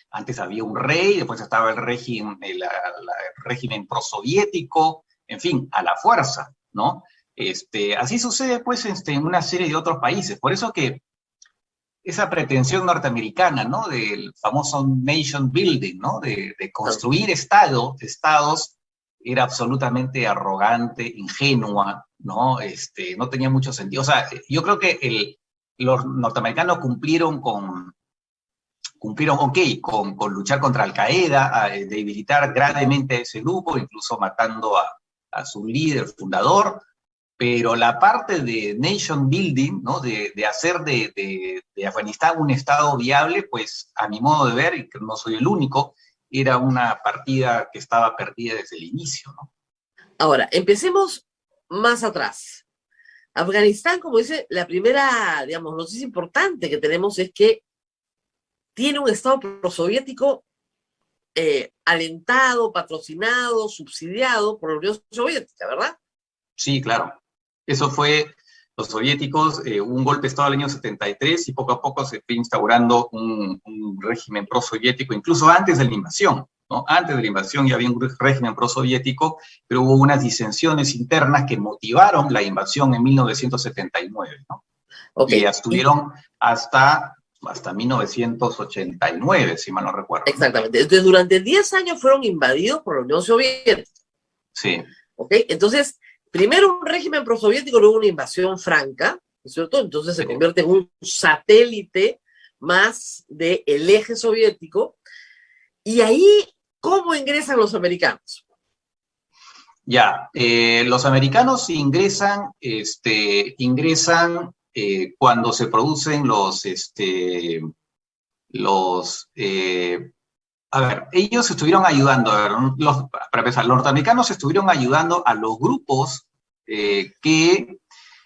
S5: Antes había un rey, después estaba el régimen prosoviético, en fin, a la fuerza, ¿no? Así sucede, pues, en una serie de otros países. Por eso que esa pretensión norteamericana, ¿no? Del famoso nation building, ¿no? De construir estados, era absolutamente arrogante, ingenua, ¿no? No tenía mucho sentido. O sea, yo creo que los norteamericanos cumplieron ok con luchar contra Al-Qaeda, debilitar gravemente a ese grupo, incluso matando a su líder fundador, pero la parte de nation building, ¿no? de hacer de Afganistán un estado viable, pues a mi modo de ver, y que no soy el único, era una partida que estaba perdida desde el inicio, ¿no?
S3: Ahora, empecemos más atrás. Afganistán, como dice, la primera, digamos, noticia importante que tenemos es que tiene un Estado prosoviético alentado, patrocinado, subsidiado por la Unión Soviética, ¿verdad?
S5: Sí, claro. Eso fue los soviéticos, un golpe de Estado del año 73 y poco a poco se fue instaurando un régimen prosoviético, incluso antes de la invasión, ¿no? Antes de la invasión ya había un régimen prosoviético, pero hubo unas disensiones internas que motivaron la invasión en 1979, ¿no?
S3: Okay.
S5: Y estuvieron hasta 1989, si mal no recuerdo.
S3: Exactamente. Entonces, durante 10 años fueron invadidos por la Unión Soviética.
S5: Sí.
S3: ¿Ok? Entonces, primero un régimen prosoviético, luego una invasión franca, ¿no es cierto? Entonces se convierte en un satélite más del eje soviético. Y ahí, ¿cómo ingresan los americanos?
S5: Ya, los americanos ingresan cuando se producen a ver, ellos estuvieron ayudando, para empezar, los norteamericanos estuvieron ayudando a los grupos que,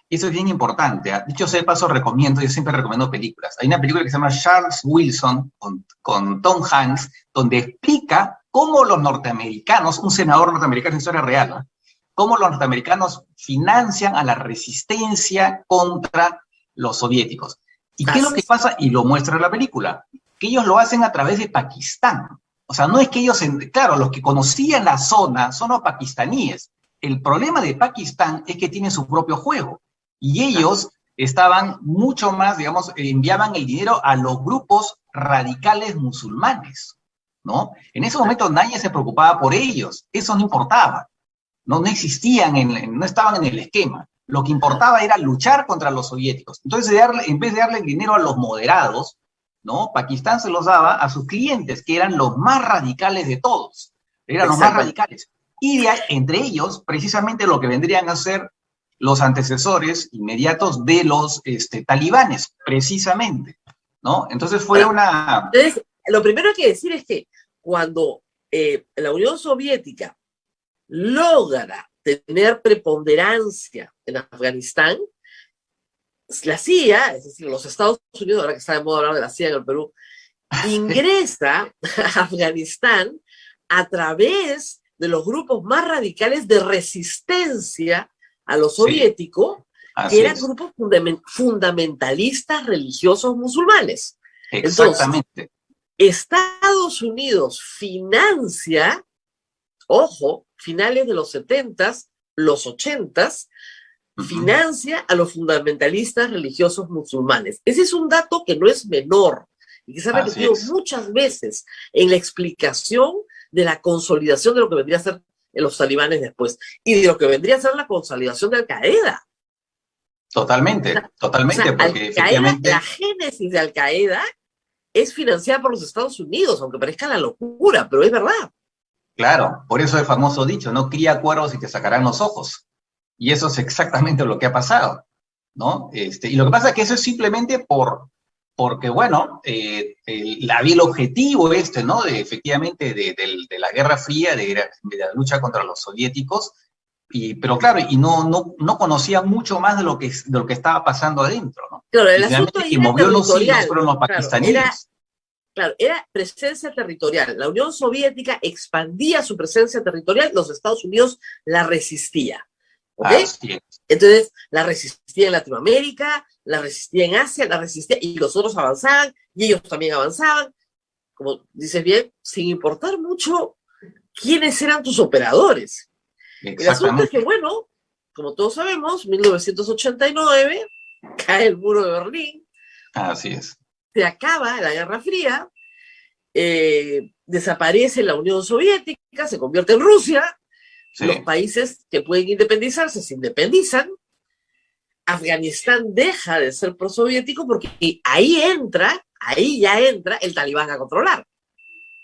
S5: eso es bien importante, dicho sea de paso, yo siempre recomiendo películas. Hay una película que se llama Charles Wilson con Tom Hanks, donde explica cómo los norteamericanos, un senador norteamericano, en historia real, ¿no? Cómo los norteamericanos financian a la resistencia contra los soviéticos. ¿Y qué es lo que pasa? Y lo muestra en la película, que ellos lo hacen a través de Pakistán. O sea, no es que ellos, claro, los que conocían la zona son los pakistaníes. El problema de Pakistán es que tienen su propio juego. Y ellos estaban mucho más, digamos, enviaban el dinero a los grupos radicales musulmanes, ¿no? En ese momento nadie se preocupaba por ellos, eso no importaba, no existían, no estaban en el esquema. Lo que importaba era luchar contra los soviéticos. Entonces, en vez de darle dinero a los moderados, ¿no? Pakistán se los daba a sus clientes, que eran los más radicales de todos, eran los más radicales. Y entre ellos, precisamente lo que vendrían a ser los antecesores inmediatos de los talibanes, precisamente, ¿no? Entonces fue una...
S3: Entonces, lo primero que hay que decir es que cuando la Unión Soviética logra tener preponderancia en Afganistán, la CIA, es decir, los Estados Unidos, ahora que está de moda hablar de la CIA en el Perú, ingresa a Afganistán a través de los grupos más radicales de resistencia a lo soviético, que eran grupos fundamentalistas religiosos musulmanes.
S5: Exactamente.
S3: Entonces, Estados Unidos financia, ojo, finales de los 70s, los 80s, financia a los fundamentalistas religiosos musulmanes. Ese es un dato que no es menor y que se ha repetido muchas veces en la explicación de la consolidación de lo que vendría a ser los talibanes después y de lo que vendría a ser la consolidación de Al-Qaeda.
S5: Totalmente, totalmente, porque efectivamente...
S3: La génesis de Al-Qaeda es financiada por los Estados Unidos, aunque parezca la locura, pero es verdad.
S5: Claro, por eso el famoso dicho, ¿no? Cría cuervos y te sacarán los ojos. Y eso es exactamente lo que ha pasado, ¿no? Y lo que pasa es que eso es simplemente porque, bueno, había el objetivo ¿no? Efectivamente, de la Guerra Fría, de la lucha contra los soviéticos, pero claro, y no conocía mucho más de lo que estaba pasando adentro, ¿no?
S3: Claro, el
S5: y
S3: asunto
S5: que movió los hilos fueron los
S3: claro,
S5: pakistaníes.
S3: Era presencia territorial. La Unión Soviética expandía su presencia territorial, los Estados Unidos la resistía. ¿Okay? Entonces, la resistía en Latinoamérica, la resistía en Asia, la resistía, y los otros avanzaban, y ellos también avanzaban, como dices bien, sin importar mucho quiénes eran tus operadores. El asunto es que, bueno, como todos sabemos, 1989, cae el muro de Berlín.
S5: Así es.
S3: Se acaba la Guerra Fría, desaparece la Unión Soviética, se convierte en Rusia, los países que pueden independizarse se independizan, Afganistán deja de ser prosoviético porque ahí ya entra el talibán a controlar.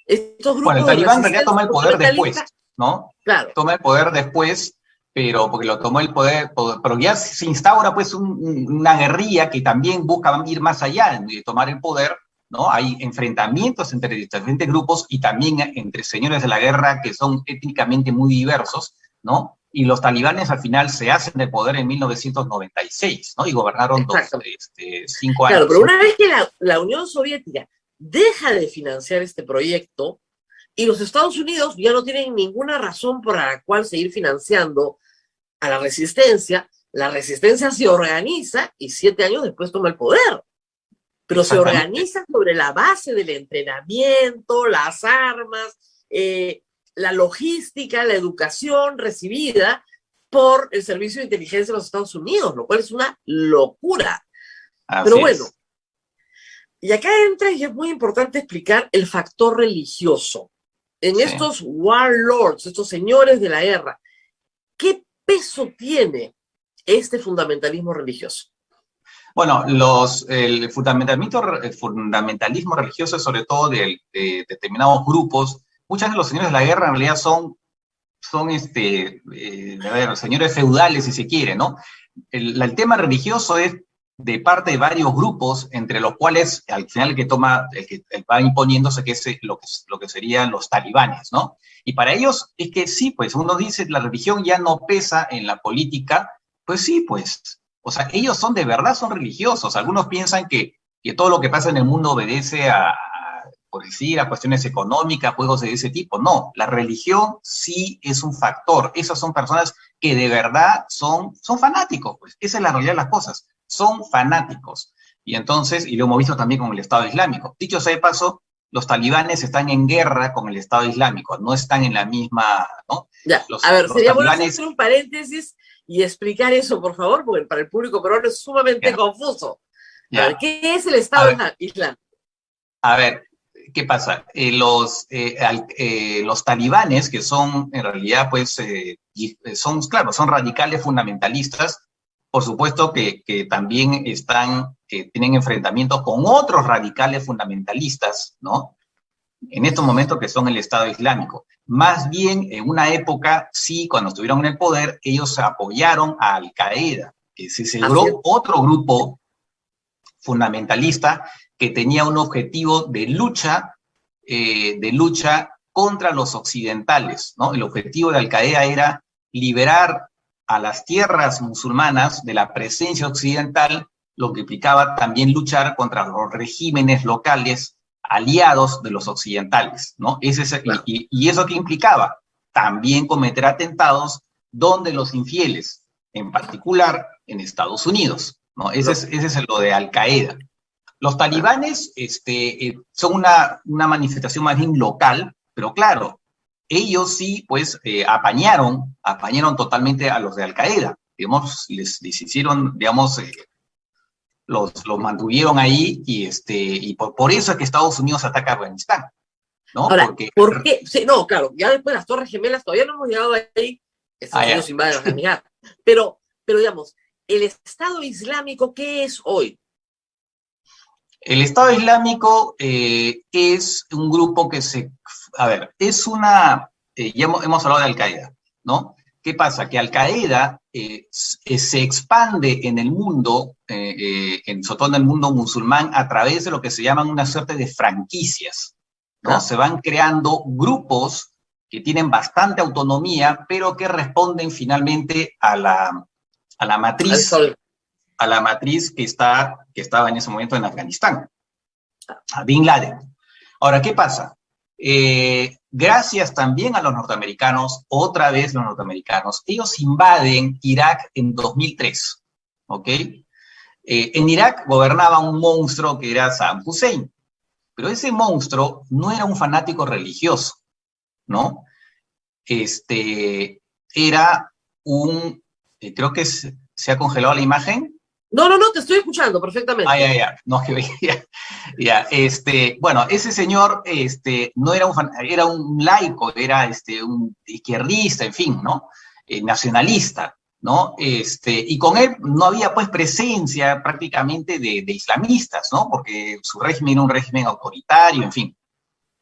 S3: Estos grupos
S5: el talibán en realidad toma el poder después, ¿no?
S3: Claro.
S5: Toma el poder después, pero porque lo tomó el poder, pero ya se instaura pues una guerrilla que también busca ir más allá de tomar el poder, ¿no? Hay enfrentamientos entre diferentes grupos y también entre señores de la guerra que son étnicamente muy diversos, ¿no? Y los talibanes al final se hacen de poder en 1996, ¿no? Y gobernaron 5 años.
S3: Claro, pero una vez que la Unión Soviética deja de financiar este proyecto y los Estados Unidos ya no tienen ninguna razón por la cual seguir financiando a la resistencia se organiza y 7 años después toma el poder. Pero se organiza sobre la base del entrenamiento, las armas, la logística, la educación recibida por el Servicio de Inteligencia de los Estados Unidos, lo cual es una locura. Pero bueno, y acá entra, y es muy importante explicar el factor religioso. En estos warlords, estos señores de la guerra, ¿qué peso tiene este fundamentalismo religioso?
S5: Bueno, el fundamentalismo religioso es sobre todo de determinados grupos. Muchos de los señores de la guerra en realidad son señores feudales, si se quiere, ¿no? El tema religioso es de parte de varios grupos, entre los cuales al final el que va imponiéndose que es lo que serían los talibanes, ¿no? Y para ellos es que sí, pues uno dice la religión ya no pesa en la política, pues sí, pues. O sea, ellos son de verdad, son religiosos. Algunos piensan que todo lo que pasa en el mundo obedece por decir, a cuestiones económicas, juegos de ese tipo. No, la religión sí es un factor. Esas son personas que de verdad son fanáticos, pues. Esa es la realidad de las cosas. Son fanáticos. Y entonces, y lo hemos visto también con el Estado Islámico. Dicho sea de paso, los talibanes están en guerra con el Estado Islámico, no están en la misma, ¿no?
S3: Ya, sería bueno hacer un paréntesis y explicar eso, por favor, porque para el público peruano es sumamente confuso. A ver, ¿qué es el Estado Islámico?
S5: A ver, ¿qué pasa? Los talibanes, que son en realidad, pues, son radicales fundamentalistas, por supuesto que también tienen enfrentamientos con otros radicales fundamentalistas, ¿no? En estos momentos que son el Estado Islámico. Más bien, en una época, sí, cuando estuvieron en el poder, ellos apoyaron a Al-Qaeda, que se celebró otro grupo fundamentalista que tenía un objetivo de lucha contra los occidentales, ¿no? El objetivo de Al-Qaeda era liberar a las tierras musulmanas de la presencia occidental, lo que implicaba también luchar contra los regímenes locales aliados de los occidentales, ¿no? ¿Y eso qué implicaba? También cometer atentados donde los infieles, en particular en Estados Unidos, ¿no? Ese es lo de Al-Qaeda. Los talibanes son una manifestación más bien local, pero claro, ellos sí, pues, apañaron totalmente a los de Al-Qaeda. digamos, les hicieron, digamos, los mantuvieron ahí y por eso es que Estados Unidos ataca a Afganistán, ¿no?
S3: Ahora,
S5: Porque,
S3: ¿por qué? Sí, no, claro, ya después las Torres Gemelas todavía no hemos llegado ahí, Estados
S5: ya.
S3: Unidos invade Afganistán, pero digamos, el Estado Islámico, ¿qué es hoy?
S5: El Estado Islámico es un grupo que es una, ya hemos hablado de Al-Qaeda, ¿no? ¿Qué pasa? Que Al-Qaeda se expande en el mundo, sobre todo en el mundo musulmán, a través de lo que se llaman una suerte de franquicias, ¿no?
S3: Ah.
S5: Se van creando grupos que tienen bastante autonomía, pero que responden finalmente a la matriz, que estaba en ese momento en Afganistán, a Bin Laden. Ahora, ¿qué pasa? Gracias también a los norteamericanos, otra vez los norteamericanos, ellos invaden Irak en 2003, ¿ok? En Irak gobernaba un monstruo que era Saddam Hussein, pero ese monstruo no era un fanático religioso, ¿no? Era creo que se ha congelado la imagen.
S3: No, te estoy escuchando perfectamente.
S5: Ya. No, que veía. Ya, bueno, ese señor, no era era un laico, era un izquierdista, en fin, ¿no? Nacionalista, ¿no? Y con él no había, pues, presencia prácticamente de islamistas, ¿no? Porque su régimen era un régimen autoritario, en fin.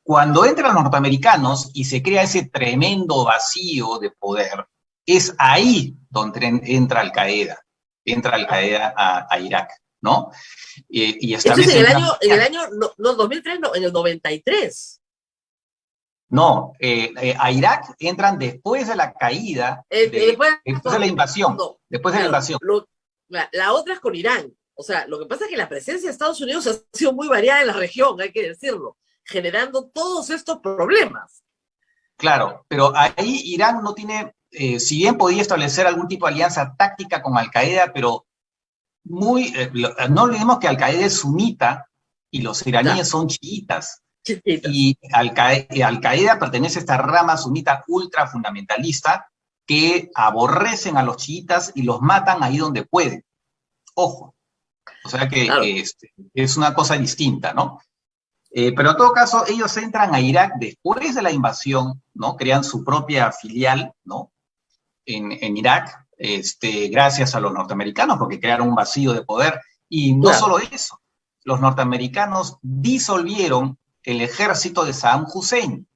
S5: Cuando entran los norteamericanos y se crea ese tremendo vacío de poder, es ahí donde entra Al-Qaeda. Entra Al-Qaeda a Irak, ¿no? Y establece...
S3: Esto es en el año, no, 2003, no, en el 93.
S5: No, a Irak entran después de la caída, después de la invasión.
S3: No,
S5: después de la invasión.
S3: La otra es con Irán. O sea, lo que pasa es que la presencia de Estados Unidos ha sido muy variada en la región, hay que decirlo, generando todos estos problemas.
S5: Claro, pero ahí Irán no tiene... si bien podía establecer algún tipo de alianza táctica con Al-Qaeda, pero no olvidemos que Al-Qaeda es sunita y los iraníes son chiitas. Y Al-Qaeda pertenece a esta rama sunita ultra fundamentalista que aborrecen a los chiitas y los matan ahí donde pueden. Ojo. O sea que claro, es una cosa distinta, ¿no? Pero en todo caso, ellos entran a Irak después de la invasión, ¿no? Crean su propia filial, ¿no? En Irak, gracias a los norteamericanos, porque crearon un vacío de poder. Y no solo eso, los norteamericanos disolvieron el ejército de Saddam Hussein,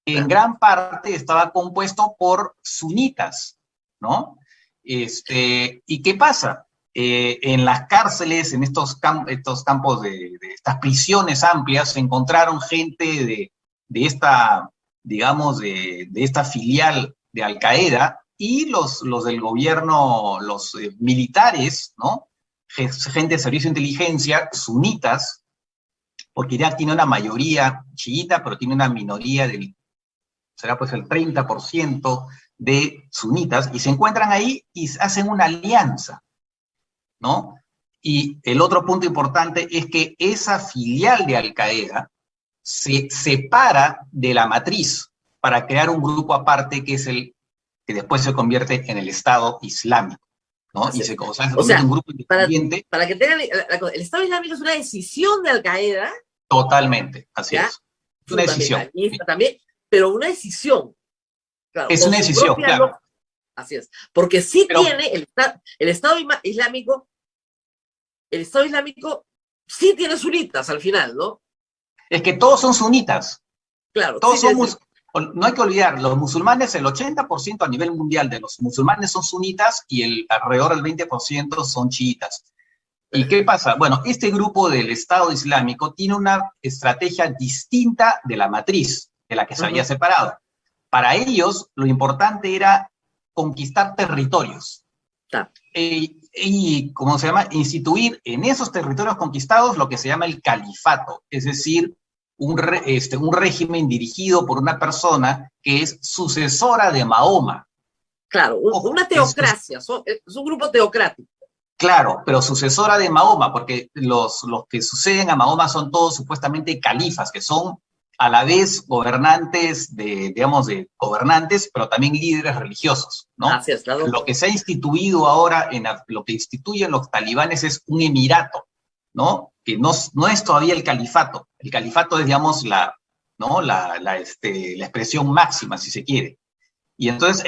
S5: que en gran parte estaba compuesto por sunitas, ¿no? ¿Y qué pasa? En las cárceles, en estos campos de estas prisiones amplias, se encontraron gente de esta, digamos, de esta filial de Al-Qaeda, y los del gobierno, los militares, ¿no? Gente de servicio de inteligencia, sunitas, porque Irak tiene una mayoría chiita, pero tiene una minoría será pues el 30% de sunitas, y se encuentran ahí y hacen una alianza, ¿no? Y el otro punto importante es que esa filial de Al-Qaeda se separa de la matriz para crear un grupo aparte que es el que después se convierte en el Estado Islámico, ¿no? Y se convierte en un grupo independiente.
S3: Para que tengan, el Estado Islámico es una decisión de Al-Qaeda.
S5: Totalmente, así es. Es una decisión.
S3: También, pero una decisión. Claro,
S5: es una decisión, claro.
S3: Así es. Porque sí tiene el Estado Islámico, sí tiene sunitas al final, ¿no?
S5: Es que todos son sunitas.
S3: Claro.
S5: Todos somos... No hay que olvidar, los musulmanes, el 80% a nivel mundial de los musulmanes son sunitas y alrededor del 20% son chiitas. ¿Y qué pasa? Bueno, este grupo del Estado Islámico tiene una estrategia distinta de la matriz, de la que se había separado. Para ellos, lo importante era conquistar territorios. Y, ¿cómo se llama? Instituir en esos territorios conquistados lo que se llama el califato, es decir, un régimen dirigido por una persona que es sucesora de Mahoma.
S3: Claro, una teocracia, es un grupo teocrático.
S5: Claro, pero sucesora de Mahoma, porque los que suceden a Mahoma son todos supuestamente califas, que son a la vez gobernantes de gobernantes, pero también líderes religiosos, ¿no?
S3: Así es, claro.
S5: Lo que se ha instituido ahora, lo que instituyen los talibanes es un emirato, ¿no? Que no es todavía el califato. El califato es, digamos, ¿no? la expresión máxima, si se quiere. Y entonces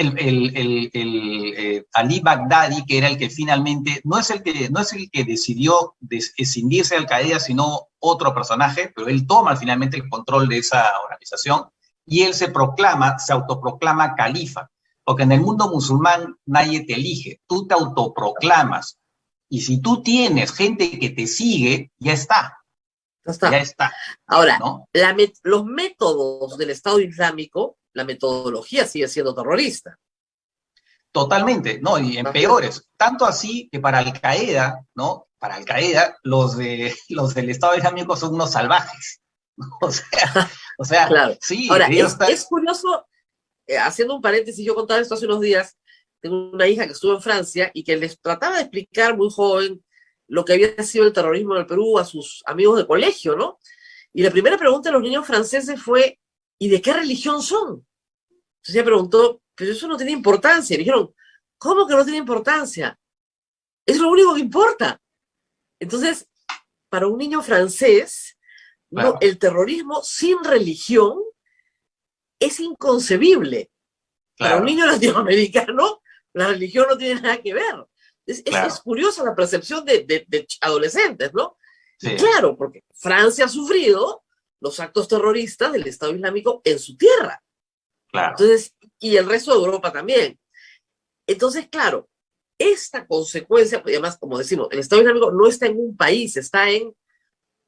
S5: Ali Baghdadi, que era el que finalmente, no es el que decidió escindirse de Al-Qaeda, sino otro personaje, pero él toma finalmente el control de esa organización y él se autoproclama califa, porque en el mundo musulmán nadie te elige, tú te autoproclamas. Y si tú tienes gente que te sigue, ya está. Ya está.
S3: Ahora,
S5: ¿no?
S3: Los métodos del Estado Islámico, la metodología sigue siendo terrorista.
S5: Totalmente, ¿no? Y en peores. Tanto así que para Al-Qaeda, ¿no? Para Al-Qaeda, los del Estado Islámico son unos salvajes. O sea,
S3: claro.
S5: Sí.
S3: Ahora, es curioso, haciendo un paréntesis, yo contaba esto hace unos días, tengo una hija que estuvo en Francia y que les trataba de explicar muy joven lo que había sido el terrorismo en el Perú a sus amigos de colegio, ¿no? Y la primera pregunta de los niños franceses fue, ¿y de qué religión son? Entonces ella preguntó, pero eso no tiene importancia. Y dijeron, ¿cómo que no tiene importancia? Es lo único que importa. Entonces, para un niño francés,
S5: claro.
S3: No, el terrorismo sin religión es inconcebible. Claro. Para un niño latinoamericano, la religión no tiene nada que ver.
S5: Claro.
S3: Es curiosa la percepción de adolescentes, ¿no?
S5: Sí.
S3: Y claro, porque Francia ha sufrido los actos terroristas del Estado Islámico en su tierra.
S5: Claro.
S3: Entonces, y el resto de Europa también. Entonces, claro, esta consecuencia, además, como decimos, el Estado Islámico no está en un país,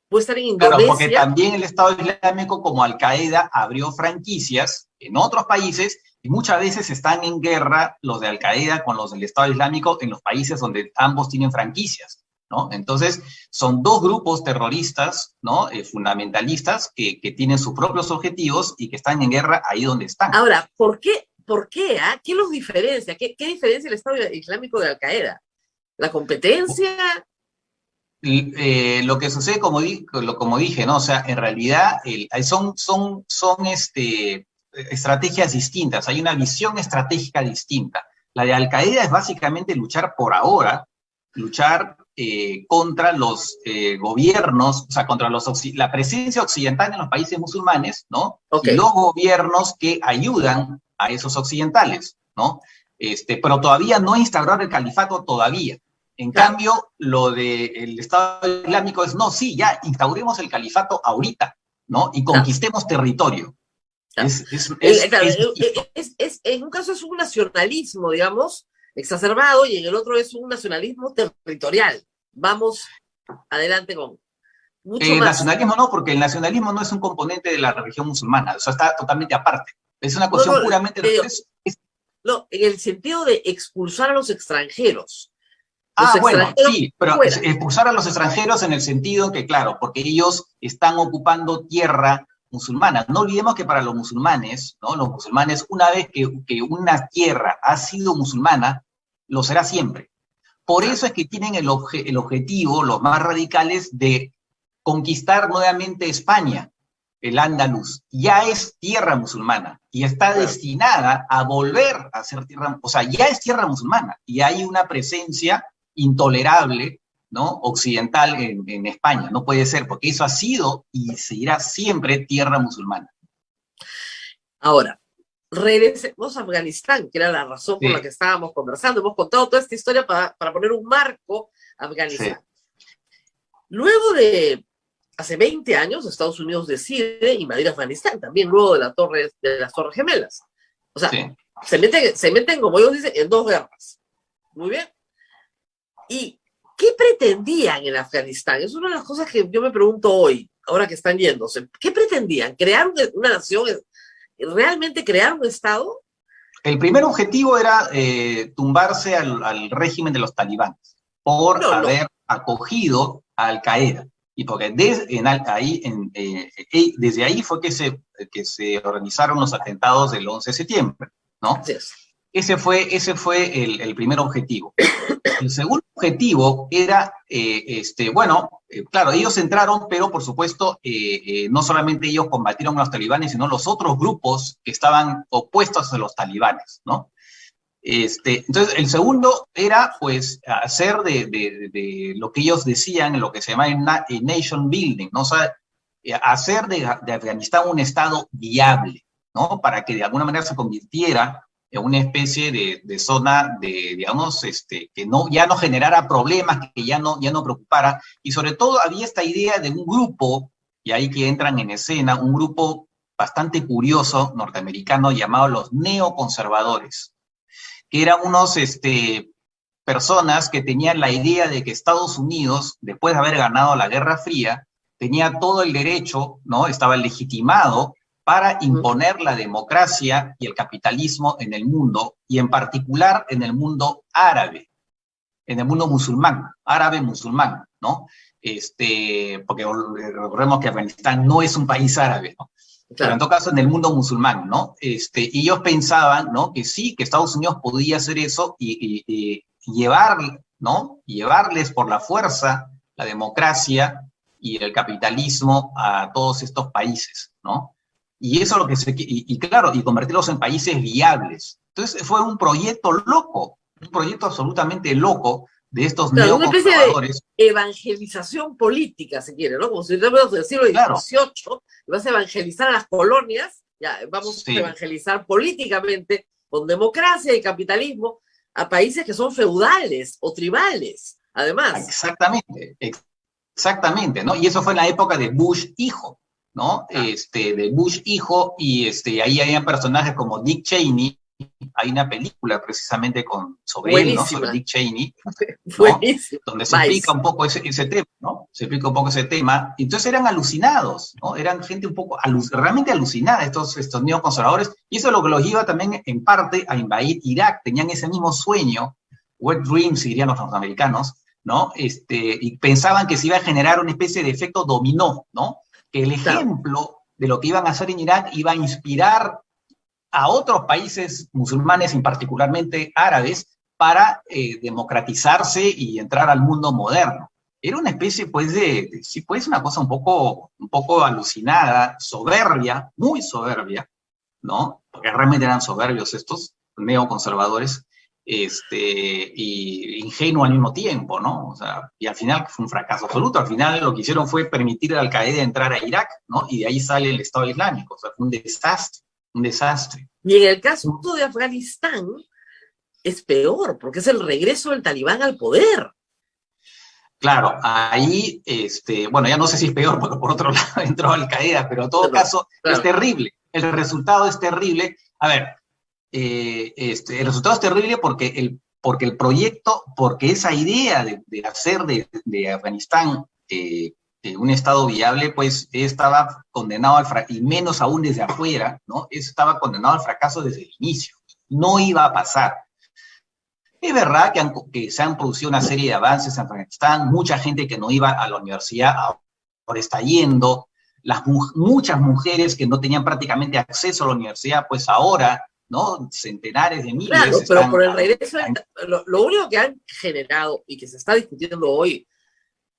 S3: puede estar en Indonesia.
S5: Claro, porque también el Estado Islámico, como Al-Qaeda, abrió franquicias en otros países y muchas veces están en guerra los de Al-Qaeda con los del Estado Islámico en los países donde ambos tienen franquicias, ¿no? Entonces, son dos grupos terroristas, ¿no? Fundamentalistas que tienen sus propios objetivos y que están en guerra ahí donde están.
S3: Ahora, ¿por qué? ¿Qué los diferencia? ¿Qué diferencia el Estado Islámico de Al-Qaeda? ¿La competencia?
S5: Lo que sucede, como dije, ¿no? O sea, en realidad son estrategias distintas, hay una visión estratégica distinta. La de Al-Qaeda es básicamente luchar contra los gobiernos, o sea, contra la presencia occidental en los países musulmanes, ¿no?
S3: Okay.
S5: Y los gobiernos que ayudan a esos occidentales, ¿no? Pero todavía no instaurar el califato todavía. En cambio, lo del Estado Islámico es, no, sí, ya instauremos el califato ahorita, ¿no? Y conquistemos territorio.
S3: Claro. En un caso es un nacionalismo, digamos, exacerbado, y en el otro es un nacionalismo territorial. Vamos adelante con mucho más.
S5: Nacionalismo no, porque el nacionalismo no es un componente de la religión musulmana, eso está totalmente aparte. Es una cuestión puramente...
S3: No, en el sentido de expulsar a los extranjeros.
S5: Bueno, sí, pero expulsar a los extranjeros en el sentido que, claro, porque ellos están ocupando tierra musulmana. No olvidemos que para los musulmanes, ¿no? Los musulmanes, una vez que una tierra ha sido musulmana, lo será siempre. Por eso es que tienen el objetivo, los más radicales, de conquistar nuevamente España, el Andaluz. Ya es tierra musulmana y está destinada a volver a ser tierra, o sea, ya es tierra musulmana y hay una presencia intolerable, ¿no? Occidental en España. No puede ser, porque eso ha sido y seguirá siempre tierra musulmana.
S3: Ahora, regresemos a Afganistán, que era la razón por la que estábamos conversando. Hemos contado toda esta historia para poner un marco a Afganistán. Sí. Luego de hace 20 años, Estados Unidos decide invadir Afganistán, también luego de las Torres Gemelas. O sea, se meten, como ellos dicen, en dos guerras. Muy bien. ¿Y qué pretendían en Afganistán? Es una de las cosas que yo me pregunto hoy, ahora que están yéndose. ¿Qué pretendían? ¿Crear una nación? ¿Realmente crear un Estado?
S5: El primer objetivo era tumbarse al régimen de los talibanes por haber acogido a Al-Qaeda. Y porque desde ahí fue que se organizaron los atentados del 11 de septiembre, ¿no?
S3: Sí.
S5: ese fue el primer objetivo. El segundo objetivo era, claro, ellos entraron, pero por supuesto, no solamente ellos combatieron a los talibanes, sino los otros grupos que estaban opuestos a los talibanes, ¿no? Entonces, el segundo era, pues, hacer de lo que ellos decían, lo que se llama nation building, ¿no? O sea, hacer de Afganistán un estado viable, ¿no? Para que de alguna manera se convirtiera en una especie de zona digamos, que ya no generara problemas, que ya no preocupara, y sobre todo había esta idea de un grupo, y ahí que entran en escena, un grupo bastante curioso norteamericano llamado los neoconservadores, que eran unos personas que tenían la idea de que Estados Unidos, después de haber ganado la Guerra Fría, tenía todo el derecho, ¿no? Estaba legitimado para imponer la democracia y el capitalismo en el mundo, y en particular en el mundo árabe, en el mundo musulmán, árabe musulmán, ¿no? Porque recordemos que Afganistán no es un país árabe, ¿no? Claro. Pero en todo caso en el mundo musulmán, ¿no? Y ellos pensaban, ¿no? Que sí, que Estados Unidos podía hacer eso y llevarles por la fuerza la democracia y el capitalismo a todos estos países, ¿no? Y eso es lo que claro, y convertirlos en países viables. Entonces fue un proyecto loco, un proyecto absolutamente loco de estos neoconservadores.
S3: Una especie de evangelización política, si quiere, ¿no? Como si estamos en el siglo XVIII, vas a evangelizar a las colonias, ya vamos a evangelizar políticamente, con democracia y capitalismo, a países que son feudales o tribales, además.
S5: Exactamente, ¿no? Y eso fue en la época de Bush hijo, ¿no? De Bush hijo, y ahí había personajes como Dick Cheney. Hay una película precisamente sobre él, ¿no? Sobre Dick Cheney, ¿no? Donde se explica un poco ese tema, ¿no? Se explica un poco ese tema. Entonces eran alucinados, ¿no? Eran gente un poco realmente alucinada, estos neoconservadores, y eso es lo que los lleva también en parte a invadir Irak. Tenían ese mismo sueño, wet dreams, dirían los norteamericanos, ¿no? Y pensaban que se iba a generar una especie de efecto dominó, ¿no? Que el ejemplo de lo que iban a hacer en Irak iba a inspirar a otros países musulmanes, y particularmente árabes, para democratizarse y entrar al mundo moderno. Era una especie, pues, una cosa un poco alucinada, soberbia, muy soberbia, ¿no? Porque realmente eran soberbios estos neoconservadores, y ingenuo al mismo tiempo, ¿no? O sea, y al final fue un fracaso absoluto. Al final lo que hicieron fue permitir a Al-Qaeda entrar a Irak, ¿no? Y de ahí sale el Estado Islámico. O sea, fue un desastre. Un desastre.
S3: Y en el caso de Afganistán es peor, porque es el regreso del talibán al poder.
S5: Claro, ahí, ya no sé si es peor, porque por otro lado entró Al-Qaeda, pero en todo caso es terrible. El resultado es terrible. A ver, el resultado es terrible porque el proyecto, porque esa idea de hacer de Afganistán un estado viable, pues estaba condenado al fracaso, y menos aún desde afuera, ¿no? Estaba condenado al fracaso desde el inicio. No iba a pasar. Es verdad que se han producido una serie de avances en Afganistán, mucha gente que no iba a la universidad ahora está yendo, muchas mujeres que no tenían prácticamente acceso a la universidad, pues ahora, ¿no? Centenares de miles.
S3: Claro, pero por el regreso, lo único que han generado y que se está discutiendo hoy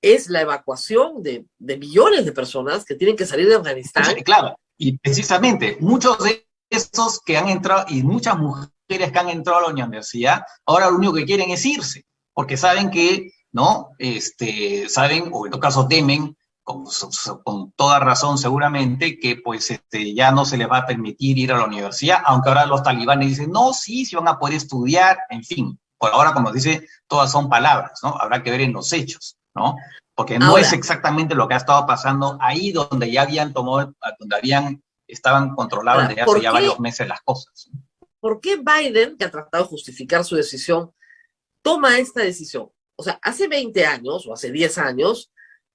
S3: es la evacuación de millones de personas que tienen que salir de Afganistán.
S5: Claro, y precisamente muchos de estos que han entrado, y muchas mujeres que han entrado a la universidad, ahora lo único que quieren es irse, porque saben que, ¿no? Saben, o en todo caso temen, con toda razón seguramente, que pues ya no se les va a permitir ir a la universidad, aunque ahora los talibanes dicen, no, sí van a poder estudiar, en fin. Por ahora, como dice, todas son palabras, ¿no? Habrá que ver en los hechos, ¿no? Porque no es exactamente lo que ha estado pasando ahí donde ya habían tomado, estaban controlados desde hace ya varios meses las cosas.
S3: ¿Por qué Biden, que ha tratado de justificar su decisión, toma esta decisión? O sea, hace 20 años o hace 10 años,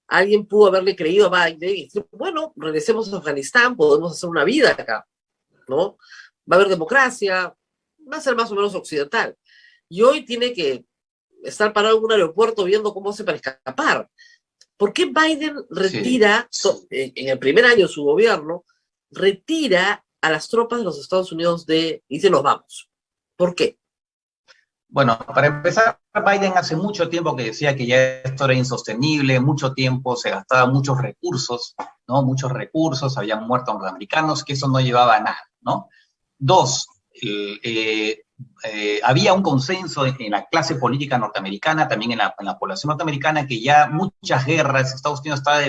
S3: alguien pudo haberle creído a Biden y decir, bueno, regresemos a Afganistán, podemos hacer una vida acá, ¿no? Va a haber democracia, va a ser más o menos occidental. Y hoy tiene que estar parado en un aeropuerto viendo cómo hace para escapar. ¿Por qué Biden retira, en el primer año de su gobierno, retira a las tropas de los Estados Unidos y dice, nos vamos? ¿Por qué?
S5: Bueno, para empezar, Biden hace mucho tiempo que decía que ya esto era insostenible, mucho tiempo se gastaban muchos recursos, ¿no? Muchos recursos, habían muerto norteamericanos, que eso no llevaba a nada, ¿no? Dos, había un consenso en la clase política norteamericana, también en la población norteamericana, que ya muchas guerras, Estados Unidos estaba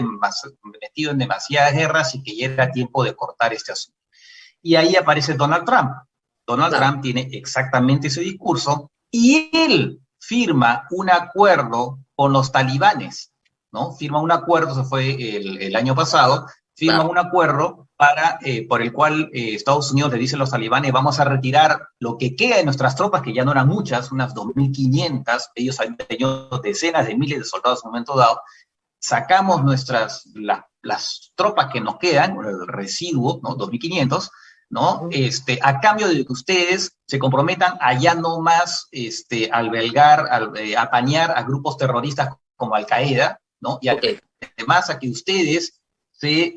S5: metido en demasiadas guerras y que ya era tiempo de cortar este asunto. Y ahí aparece Donald Trump. Donald
S3: Claro.
S5: Trump tiene exactamente ese discurso y él firma un acuerdo con los talibanes, ¿no? Firma un acuerdo, se fue el año pasado, firma
S3: Claro.
S5: un acuerdo por el cual Estados Unidos le dice a los talibanes, vamos a retirar lo que queda de nuestras tropas, que ya no eran muchas, unas 2.500, ellos han tenido decenas de miles de soldados en un momento dado, sacamos las tropas que nos quedan, el residuo, ¿no? 2.500, ¿no? A cambio de que ustedes se comprometan a ya no más albergar, apañar a grupos terroristas como Al-Qaeda, ¿no? Y
S3: Okay.
S5: además a que ustedes se,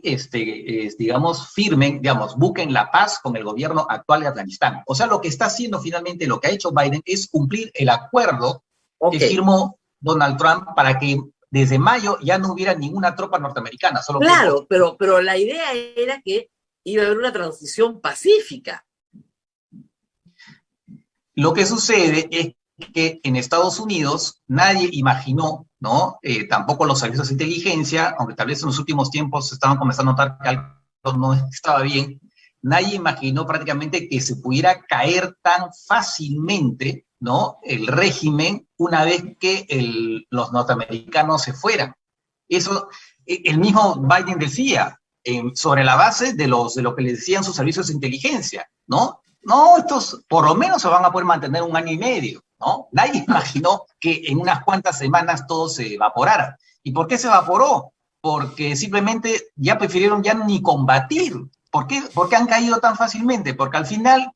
S5: digamos, firmen, digamos, busquen la paz con el gobierno actual de Afganistán. O sea, lo que está haciendo finalmente, lo que ha hecho Biden es cumplir el acuerdo que firmó Donald Trump para que desde mayo ya no hubiera ninguna tropa norteamericana. Solo
S3: claro, pero la idea era que iba a haber una transición pacífica.
S5: Lo que sucede es que en Estados Unidos nadie imaginó, ¿no? Tampoco los servicios de inteligencia, aunque tal vez en los últimos tiempos estaban comenzando a notar que algo no estaba bien, nadie imaginó prácticamente que se pudiera caer tan fácilmente, ¿no? El régimen una vez que los norteamericanos se fueran. Eso, el mismo Biden decía, sobre la base de lo que le decían sus servicios de inteligencia, ¿no? No, estos por lo menos se van a poder mantener 1 año y medio, ¿no? Nadie imaginó que en unas cuantas semanas todo se evaporara. ¿Y por qué se evaporó? Porque simplemente ya prefirieron ya ni combatir. ¿Por qué han caído tan fácilmente? Porque al final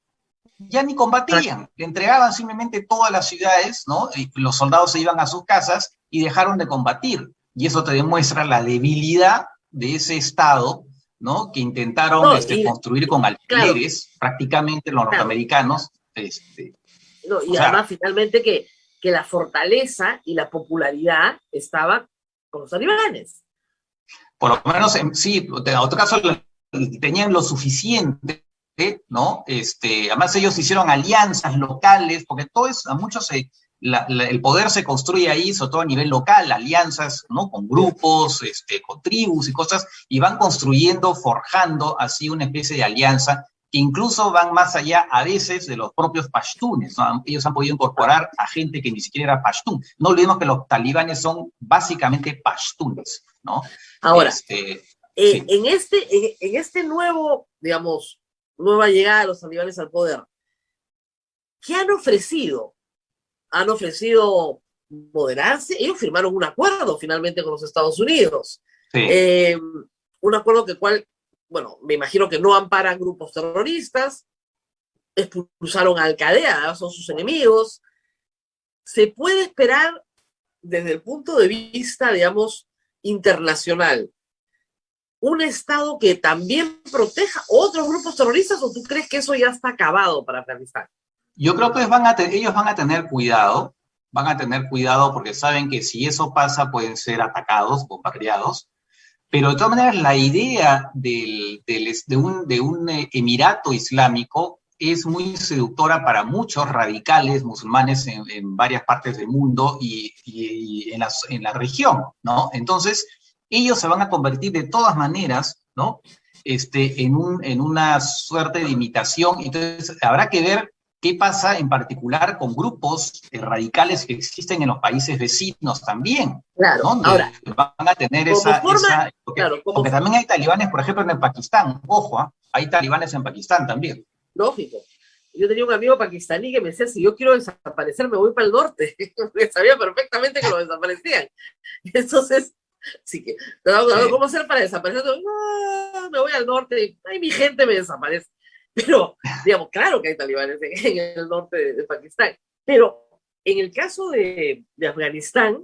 S5: ya ni combatían, le entregaban simplemente todas las ciudades, ¿no? Y los soldados se iban a sus casas y dejaron de combatir. Y eso te demuestra la debilidad de ese Estado, ¿no? Que intentaron construir con alfileres, claro, prácticamente los norteamericanos.
S3: Y además, finalmente, que la fortaleza y la popularidad estaba con los talibanes.
S5: Por lo menos, sí, en otro caso tenían lo suficiente, ¿no? Además ellos hicieron alianzas locales, porque todo es, a muchos el poder se construye ahí, sobre todo a nivel local, alianzas, ¿no? Con grupos, con tribus y cosas, y van construyendo, forjando así una especie de alianza, que incluso van más allá a veces de los propios pashtunes, ¿no? Ellos han podido incorporar a gente que ni siquiera era pashtun. No olvidemos que los talibanes son básicamente pashtunes, ¿no?
S3: Ahora,
S5: sí.
S3: en este nuevo, digamos, nueva llegada de los talibanes al poder, ¿qué han ofrecido? Han ofrecido moderarse. Ellos firmaron un acuerdo finalmente con los Estados Unidos. Sí. Un acuerdo bueno, me imagino que no amparan grupos terroristas, expulsaron a Al-Qaeda, son sus enemigos. ¿Se puede esperar desde el punto de vista, digamos, internacional, un Estado que también proteja otros grupos terroristas, o tú crees que eso ya está acabado para Afganistán?
S5: Yo creo que ellos van a tener cuidado porque saben que si eso pasa pueden ser atacados, bombardeados, pero de todas maneras la idea de un emirato islámico es muy seductora para muchos radicales musulmanes en varias partes del mundo y en la región, ¿no? Entonces, ellos se van a convertir de todas maneras, ¿no? En una suerte de imitación. Entonces, habrá que ver qué pasa en particular con grupos radicales que existen en los países vecinos también.
S3: Claro,
S5: ¿no?
S3: Ahora,
S5: van a tener porque también hay talibanes, por ejemplo, en Pakistán. Ojo, hay talibanes en Pakistán también.
S3: Lógico. Yo tenía un amigo pakistaní que me decía, si yo quiero desaparecer, me voy para el norte. Sabía perfectamente que lo desaparecían. Entonces, sí que, ¿cómo hacer para desaparecer? No, me voy al norte, ay, mi gente me desaparece. Pero, digamos, claro que hay talibanes en el norte de Pakistán. Pero en el caso de Afganistán,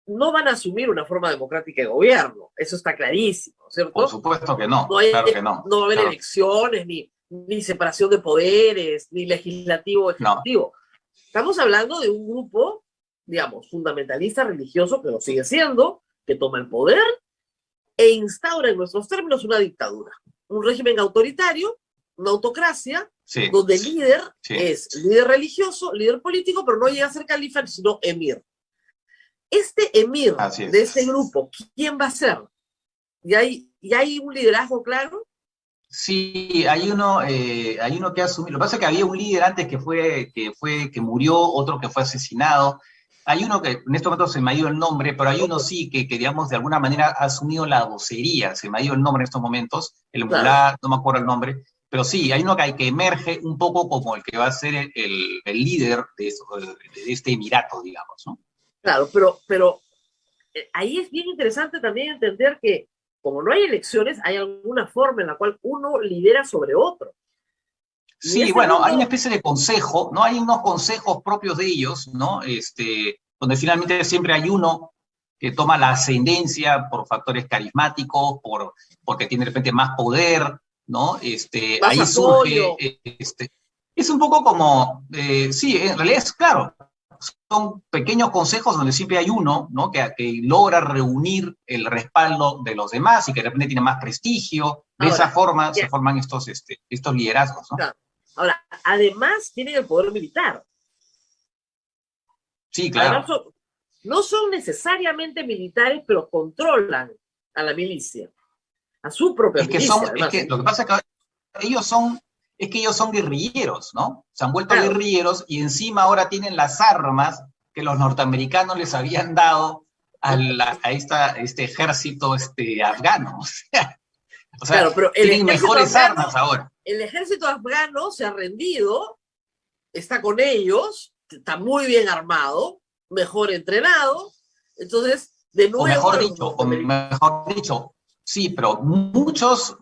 S3: no van a asumir una forma democrática de gobierno. Eso está clarísimo, ¿cierto?
S5: Por supuesto que no.
S3: Claro que no. No va a haber elecciones, ni ni separación de poderes, ni legislativo
S5: No,
S3: ejecutivo. Estamos hablando de un grupo, digamos, fundamentalista religioso, que lo sigue siendo, que toma el poder e instaura en nuestros términos una dictadura, un régimen autoritario, una autocracia,
S5: sí,
S3: donde el líder
S5: sí.
S3: es líder religioso, líder político, pero no llega a ser califa, sino emir. Este emir
S5: Así es.
S3: de este grupo, ¿quién va a ser? ¿Y hay un liderazgo claro?
S5: Sí, hay uno que asumió. Lo que pasa es que había un líder antes que murió, otro que fue asesinado. Hay uno que en este momento se me ha ido el nombre, pero hay uno sí que digamos, de alguna manera ha asumido la vocería. Se me ha ido el nombre en estos momentos. El
S3: Claro.
S5: mulá, no me acuerdo el nombre. Pero sí, hay uno que emerge un poco como el que va a ser el líder de este emirato, digamos, ¿no?
S3: Claro, pero ahí es bien interesante también entender que como no hay elecciones, hay alguna forma en la cual uno lidera sobre otro. Y
S5: Sí,
S3: ese
S5: bueno,
S3: mundo,
S5: hay una especie de consejo, ¿no? Hay unos consejos propios de ellos, ¿no? Donde finalmente siempre hay uno que toma la ascendencia por factores carismáticos, porque tiene de repente más poder, ¿no?
S3: más
S5: Ahí surge,
S3: apoyo.
S5: es un poco como, sí, en realidad es claro, son pequeños consejos donde siempre hay uno, ¿no? Que logra reunir el respaldo de los demás y que de repente tiene más prestigio. De
S3: Ahora,
S5: esa forma
S3: ya,
S5: se forman estos liderazgos, ¿no?
S3: claro. Ahora, además tienen el poder militar.
S5: Sí,
S3: Además,
S5: claro.
S3: no son necesariamente militares, pero controlan a la milicia, a su propia milicia, además.
S5: Lo que pasa es que ellos son guerrilleros, ¿no? Se han vuelto
S3: Claro,
S5: guerrilleros y encima ahora tienen las armas que los norteamericanos les habían dado este ejército afgano. O sea,
S3: claro, pero
S5: tienen mejores armas ahora.
S3: el ejército afgano se ha rendido, está con ellos, está muy bien armado, mejor entrenado. Entonces, de
S5: O
S3: nuevo,
S5: mejor dicho, sí, pero muchos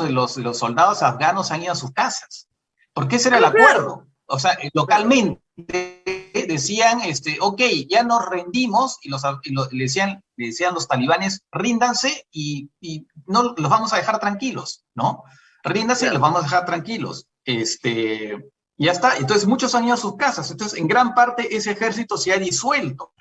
S5: de los soldados afganos han ido a sus casas. Porque ese era el
S3: claro,
S5: acuerdo. O sea,
S3: claro.
S5: localmente decían, ok, ya nos rendimos, y le decían los talibanes, ríndanse y no los vamos a dejar tranquilos, ¿no? Ríndanse y los vamos a dejar tranquilos. Ya está. Entonces muchos han ido a sus casas. Entonces, en gran parte, ese ejército se ha disuelto,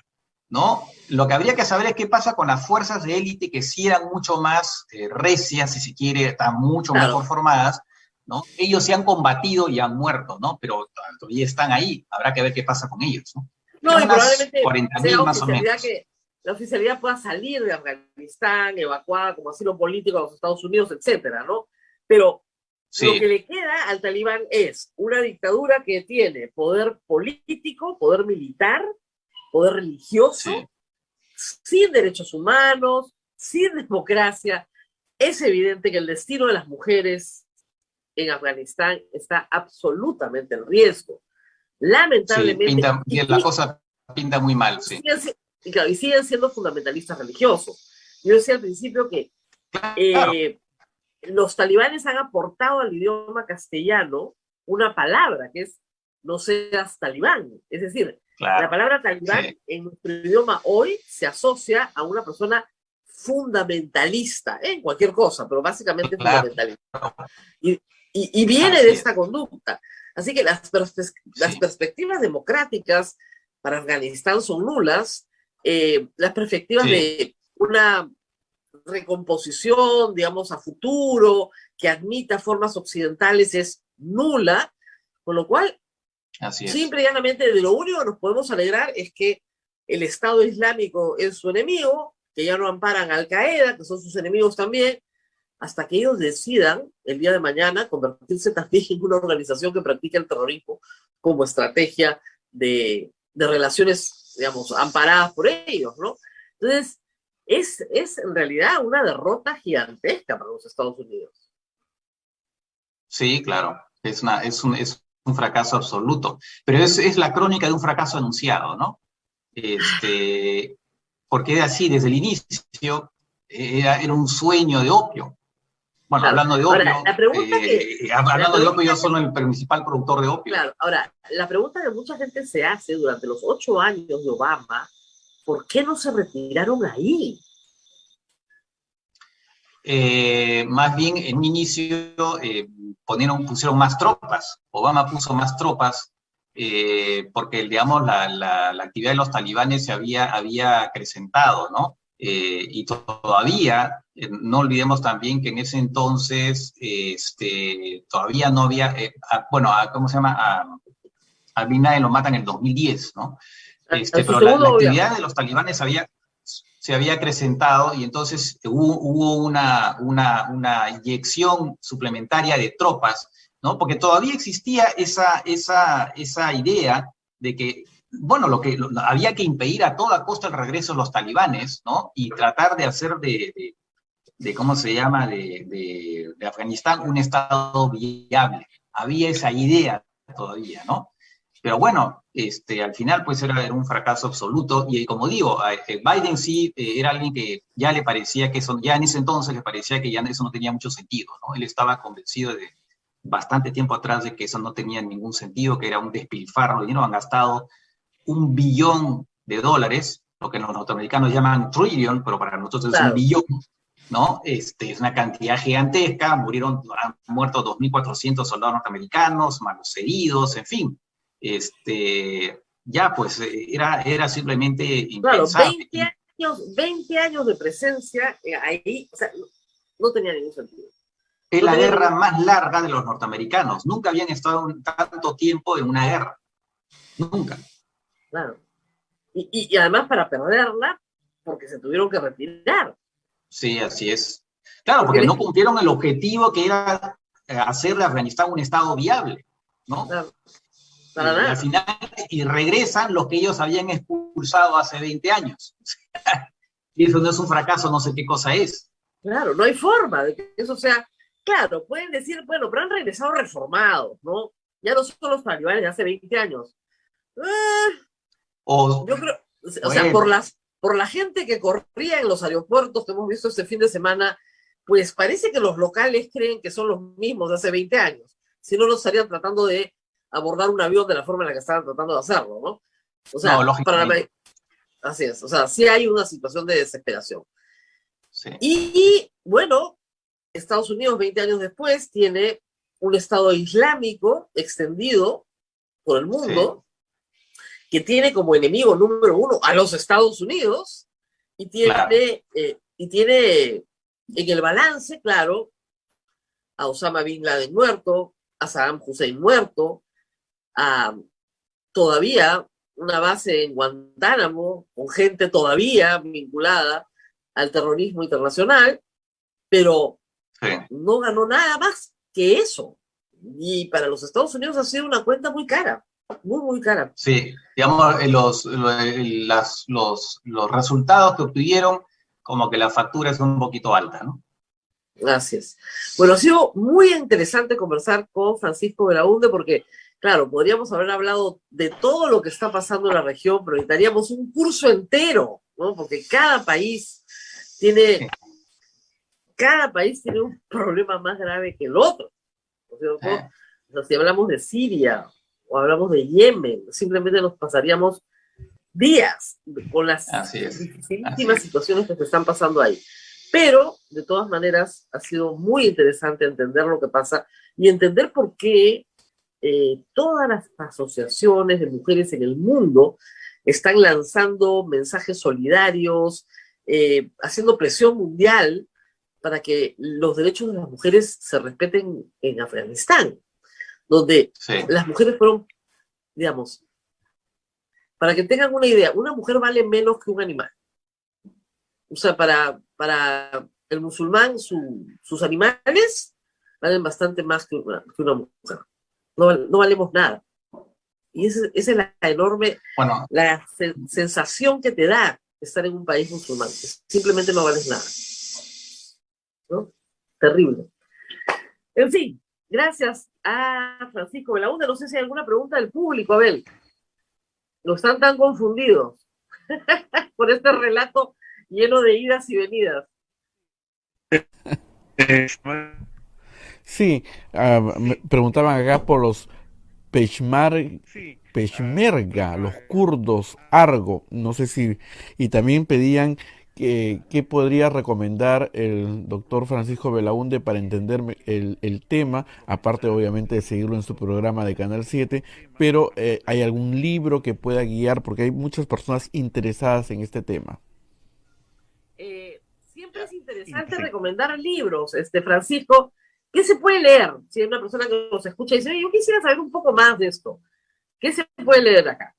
S5: ¿no? Lo que habría que saber es qué pasa con las fuerzas de élite que sí eran mucho más recias, si se quiere, están mucho mejor formadas, ¿no? Ellos se han combatido y han muerto, ¿no? Pero todavía están ahí, habrá que ver qué pasa con ellos, ¿no?
S3: No, y
S5: Unas
S3: probablemente
S5: 40.000 más o menos.
S3: que la oficialidad pueda salir de Afganistán, evacuada como asilo político a los Estados Unidos, etcétera, ¿no? Pero
S5: Sí.
S3: lo que le queda al talibán es una dictadura que tiene poder político, poder militar, poder religioso,
S5: Sí.
S3: sin derechos humanos, sin democracia. Es evidente que el destino de las mujeres en Afganistán está absolutamente en riesgo. Lamentablemente.
S5: Sí, la cosa pinta muy mal, sí.
S3: Y siguen siendo fundamentalistas religiosos. Yo decía al principio que
S5: Claro.
S3: Los talibanes han aportado al idioma castellano una palabra que es no seas talibán. Es decir, la palabra talibán en nuestro idioma hoy se asocia a una persona fundamentalista, en cualquier cosa, pero básicamente fundamentalista. Y viene de esta conducta. Así que las perspectivas democráticas para Afganistán son nulas. Las perspectivas de una recomposición, digamos, a futuro, que admita formas occidentales es nula, con lo cual, simple y llanamente, de lo único que nos podemos alegrar es que el Estado Islámico es su enemigo, que ya no amparan a Al Qaeda, que son sus enemigos también, hasta que ellos decidan el día de mañana convertirse también en una organización que practica el terrorismo como estrategia de relaciones, digamos, amparadas por ellos, ¿no? Entonces, es en realidad una derrota gigantesca para los Estados Unidos.
S5: Sí, claro, es un fracaso absoluto, pero es la crónica de un fracaso anunciado, ¿no? Porque era así, desde el inicio, era un sueño de opio. Bueno, claro. Hablando de opio, ahora, de opio, yo soy el principal productor de opio.
S3: Claro, ahora, la pregunta que mucha gente se hace durante los 8 años de Obama, ¿por qué no se retiraron ahí?
S5: Más bien, en un inicio pusieron más tropas. Obama puso más tropas porque, digamos, la actividad de los talibanes había acrecentado, ¿no? Y todavía, no olvidemos también que en ese entonces todavía no había, ¿cómo se llama? A Bin Laden lo matan en el 2010, ¿no?
S3: A su
S5: Pero la
S3: segundo
S5: actividad
S3: gobierno.
S5: de los talibanes se había acrecentado y entonces hubo una inyección suplementaria de tropas, ¿no? Porque todavía existía esa idea de que, bueno, había que impedir a toda costa el regreso de los talibanes, ¿no? Y tratar de hacer ¿cómo se llama?, de Afganistán un estado viable. Había esa idea todavía, ¿no? Pero bueno, al final pues era un fracaso absoluto y como digo, Biden sí era alguien que ya le parecía que eso, ya en ese entonces le parecía que ya eso no tenía mucho sentido, ¿no? Él estaba convencido de bastante tiempo atrás de que eso no tenía ningún sentido, que era un despilfarro de dinero. Han gastado $1 billón, lo que los norteamericanos llaman trillion, pero para nosotros es un
S3: Claro.
S5: billón, ¿no? Es una cantidad gigantesca, han muerto 2.400 soldados norteamericanos, más los heridos, en fin. Ya pues era simplemente
S3: Claro,
S5: impensable.
S3: 20 años de presencia ahí, o sea, no tenía ningún sentido.
S5: Es
S3: No
S5: la
S3: tenía
S5: guerra
S3: ningún...
S5: más larga de los norteamericanos. Nunca habían estado tanto tiempo en una guerra. Nunca.
S3: Claro. Y además para perderla, porque se tuvieron que retirar.
S5: Sí, así es. Claro, porque no cumplieron el objetivo que era hacer de Afganistán un estado viable, ¿no?
S3: Claro, para nada.
S5: Al final, y regresan los que ellos habían expulsado hace 20 años. Y eso no es un fracaso, no sé qué cosa es.
S3: Claro, no hay forma de que eso sea... Claro, pueden decir, bueno, pero han regresado reformados, ¿no? Ya no son los talibanes de hace 20 años. Yo creo, o sea, por la gente que corría en los aeropuertos que hemos visto este fin de semana, pues parece que los locales creen que son los mismos de hace 20 años. Si no, no estarían tratando de abordar un avión de la forma en la que estaban tratando de hacerlo, ¿no? O sea,
S5: no,
S3: así es, o sea, sí hay una situación de desesperación.
S5: Sí.
S3: Y bueno, Estados Unidos 20 años después tiene un Estado islámico extendido por el mundo, sí, que tiene como enemigo número uno a los Estados Unidos y tiene, claro, y tiene en el balance, claro, a Osama Bin Laden muerto, a Saddam Hussein muerto, a todavía una base en Guantánamo con gente todavía vinculada al terrorismo internacional, pero sí, no ganó nada más que eso. Y para los Estados Unidos ha sido una cuenta muy cara, muy, muy cara.
S5: Sí, digamos, los resultados que obtuvieron, como que la factura es un poquito alta, ¿no?
S3: Gracias. Bueno, ha sido muy interesante conversar con Francisco Belaunde porque, claro, podríamos haber hablado de todo lo que está pasando en la región, pero necesitaríamos un curso entero, ¿no? Porque cada país tiene un problema más grave que el otro. O sea, si hablamos de Siria o hablamos de Yemen, simplemente nos pasaríamos días con las dificilísimas situaciones que se están pasando ahí. Pero, de todas maneras, ha sido muy interesante entender lo que pasa y entender por qué todas las asociaciones de mujeres en el mundo están lanzando mensajes solidarios, haciendo presión mundial para que los derechos de las mujeres se respeten en Afganistán, donde las mujeres fueron, digamos, para que tengan una idea, una mujer vale menos que un animal. O sea, para el musulmán, sus animales valen bastante más que una mujer. No valemos nada. Y esa es la enorme, la sensación que te da estar en un país musulmán. Simplemente no vales nada. ¿No? Terrible. En fin, gracias a Francisco Belaunde. No sé si hay alguna pregunta del público, Abel. No están tan confundidos por este relato lleno de idas y venidas.
S2: Sí, me preguntaban acá por los Peshmerga, los kurdos, Argo, no sé si, y también pedían ¿qué podría recomendar el doctor Francisco Belaunde para entender el tema? Aparte, obviamente, de seguirlo en su programa de Canal 7, pero ¿hay algún libro que pueda guiar? Porque hay muchas personas interesadas en este tema.
S3: Siempre es interesante recomendar libros, Francisco. ¿Qué se puede leer? Si hay una persona que nos escucha y dice, "Oye, yo quisiera saber un poco más de esto". ¿Qué se puede leer acá?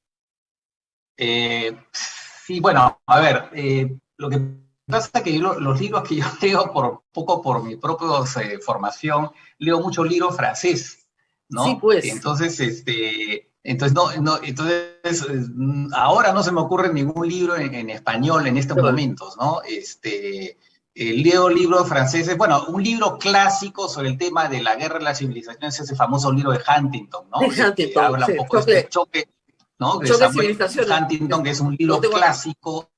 S5: Sí, bueno, a ver, lo que pasa es que los libros que yo leo por mi propia formación, leo muchos libros francés,
S3: Sí,
S5: ¿no?
S3: pues.
S5: Entonces, ahora no se me ocurre ningún libro en español en estos momentos, ¿no? Leo libros franceses, bueno, un libro clásico sobre el tema de la guerra de las civilizaciones es ese famoso libro de Huntington, ¿no?
S3: De Huntington,
S5: habla
S3: sí,
S5: un poco de este choque, ¿no? De
S3: Choque de
S5: Samuel
S3: civilizaciones.
S5: Huntington, que es un libro clásico.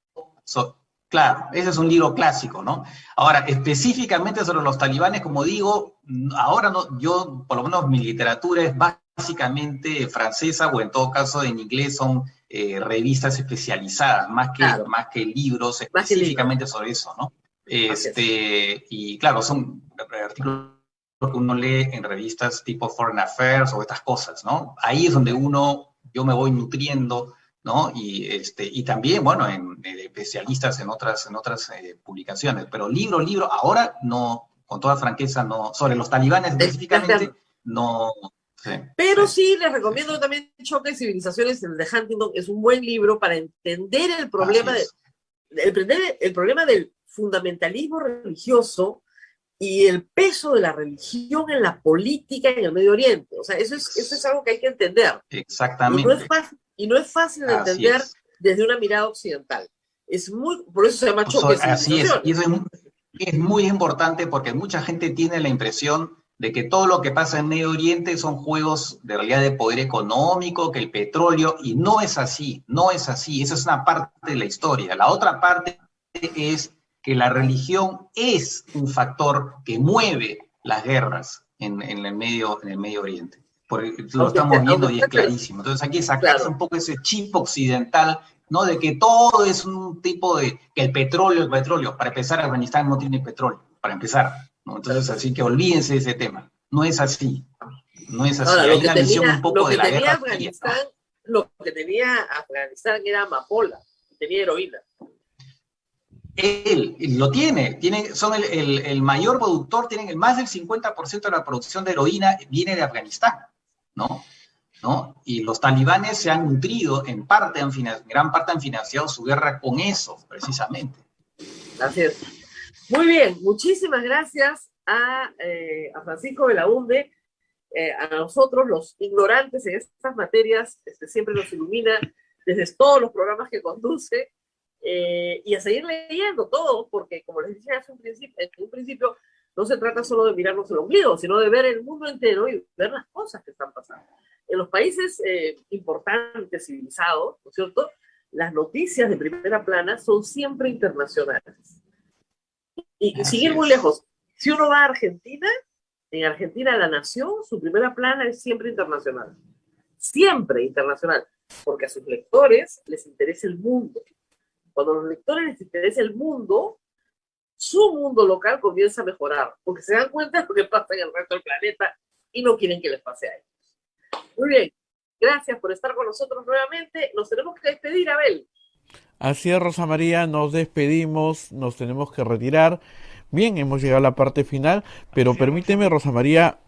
S5: Claro, ese es un libro clásico, ¿no? Ahora, específicamente sobre los talibanes, como digo, ahora no, yo, por lo menos mi literatura es básicamente francesa, o en todo caso en inglés son revistas especializadas, más que libros específicamente sobre eso, ¿no? Y claro, son artículos que uno lee en revistas tipo Foreign Affairs o estas cosas, ¿no? Ahí es donde yo me voy nutriendo, ¿no? Y también, bueno, en especialistas en otras publicaciones, pero libro, ahora no, con toda franqueza, no, sobre los talibanes específicamente, no. Sí,
S3: pero sí, les recomiendo también Choque de Civilizaciones, el de Huntington, es un buen libro para entender el problema, el problema del fundamentalismo religioso y el peso de la religión en la política en el Medio Oriente. O sea, eso es algo que hay que entender.
S5: Exactamente.
S3: Y no es fácil de entender desde una mirada occidental. Por eso se llama Choque de Civilizaciones.
S5: Así es, y es muy importante porque mucha gente tiene la impresión de que todo lo que pasa en Medio Oriente son juegos de realidad de poder económico, que el petróleo, y no es así, esa es una parte de la historia. La otra parte es que la religión es un factor que mueve las guerras en el Medio Oriente. Porque lo estamos viendo y es clarísimo. Entonces hay que sacarse un poco ese chip occidental, ¿no? De que todo es un tipo de, que el petróleo, para empezar, Afganistán no tiene petróleo, para empezar, ¿no? Entonces así que olvídense de ese tema. No es así. Ahora,
S3: hay una visión un poco de la guerra fría, ¿no? Lo que tenía Afganistán era amapola, tenía heroína.
S5: Él lo son el mayor productor, tienen más del 50% de la producción de heroína viene de Afganistán, ¿no? Y los talibanes se han nutrido, en gran parte han financiado su guerra con eso, precisamente.
S3: Así es. Muy bien, muchísimas gracias a Francisco Belaunde, a nosotros los ignorantes en estas materias, siempre nos ilumina desde todos los programas que conduce, y a seguir leyendo todo, porque como les decía en un principio, no se trata solo de mirarnos el ombligo, sino de ver el mundo entero y ver las cosas que están pasando. En los países importantes, civilizados, ¿no es cierto?, las noticias de primera plana son siempre internacionales. Y sin ir muy lejos, si uno va a Argentina, en Argentina la nación, su primera plana es siempre internacional. Siempre internacional, porque a sus lectores les interesa el mundo. Cuando a los lectores les interesa el mundo, su mundo local comienza a mejorar, porque se dan cuenta de lo que pasa en el resto del planeta y no quieren que les pase a ellos. Muy bien, gracias por estar con nosotros nuevamente. Nos tenemos que despedir, Abel.
S2: Así es, Rosa María, nos despedimos, nos tenemos que retirar. Bien, hemos llegado a la parte final, pero permíteme, Rosa María,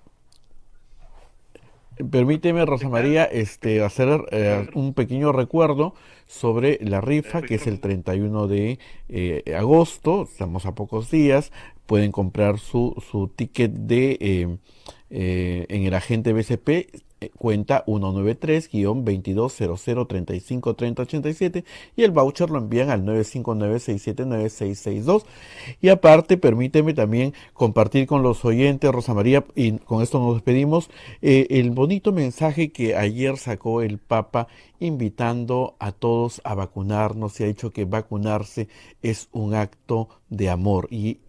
S2: hacer un pequeño recuerdo sobre la rifa, que es el 31 de agosto, estamos a pocos días. Pueden comprar su ticket en el agente BCP, cuenta 193-2200353087, y el voucher lo envían al 959-679-6662. Y aparte, permíteme también compartir con los oyentes, Rosa María, y con esto nos despedimos, el bonito mensaje que ayer sacó el Papa invitando a todos a vacunarnos, y ha dicho que vacunarse es un acto de amor, y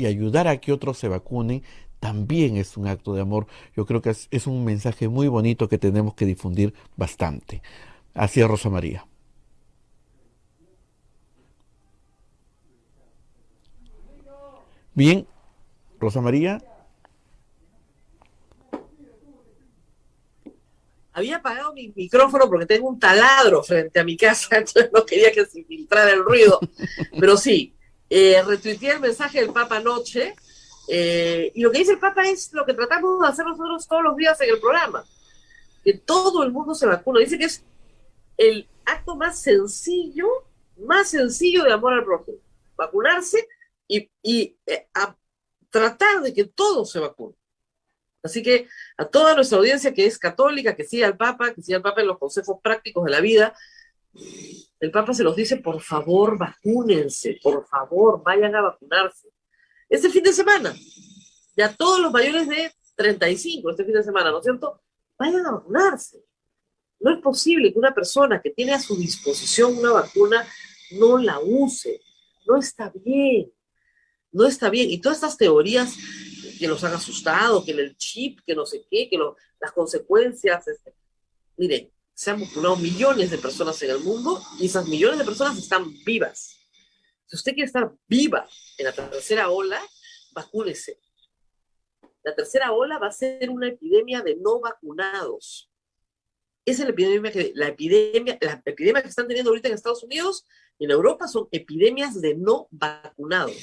S2: ayudar a que otros se vacunen también es un acto de amor. Yo creo que es un mensaje muy bonito que tenemos que difundir bastante. Así es, Rosa María. Bien, Rosa María.
S3: Había apagado mi micrófono porque tengo un taladro frente a mi casa, entonces no quería que se filtrara el ruido. Pero sí, retuiteé el mensaje del Papa anoche, y lo que dice el Papa es lo que tratamos de hacer nosotros todos los días en el programa, que todo el mundo se vacuna. Dice que es el acto más sencillo de amor al prójimo, vacunarse y a tratar de que todos se vacunen. Así que a toda nuestra audiencia que es católica, que sigue al Papa en los consejos prácticos de la vida, el Papa se los dice: por favor, vacúnense, por favor, vayan a vacunarse. Este fin de semana, ya todos los mayores de 35, este fin de semana, ¿no es cierto?, vayan a vacunarse. No es posible que una persona que tiene a su disposición una vacuna no la use. No está bien. No está bien. Y todas estas teorías que los han asustado, que el chip, que no sé qué, las consecuencias. Miren, se han vacunado millones de personas en el mundo y esas millones de personas están vivas. Si usted quiere estar viva en la tercera ola, vacúnese. La tercera ola va a ser una epidemia de no vacunados. Esa es la epidemia que están teniendo ahorita en Estados Unidos y en Europa son epidemias de no vacunados.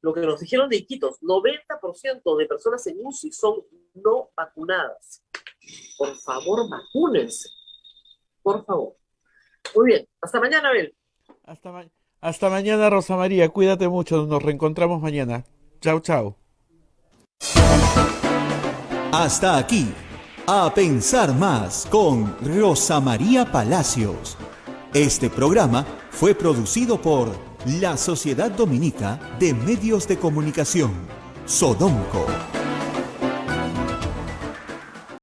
S3: Lo que nos dijeron de Iquitos, 90% de personas en UCI son no vacunadas. Por favor, vacúnense. Por favor. Muy bien, hasta mañana, Abel.
S2: Hasta mañana, Rosa María. Cuídate mucho. Nos reencontramos mañana. Chao, chao.
S1: Hasta aquí, A Pensar Más con Rosa María Palacios. Este programa fue producido por la Sociedad Dominica de Medios de Comunicación, Sodomco.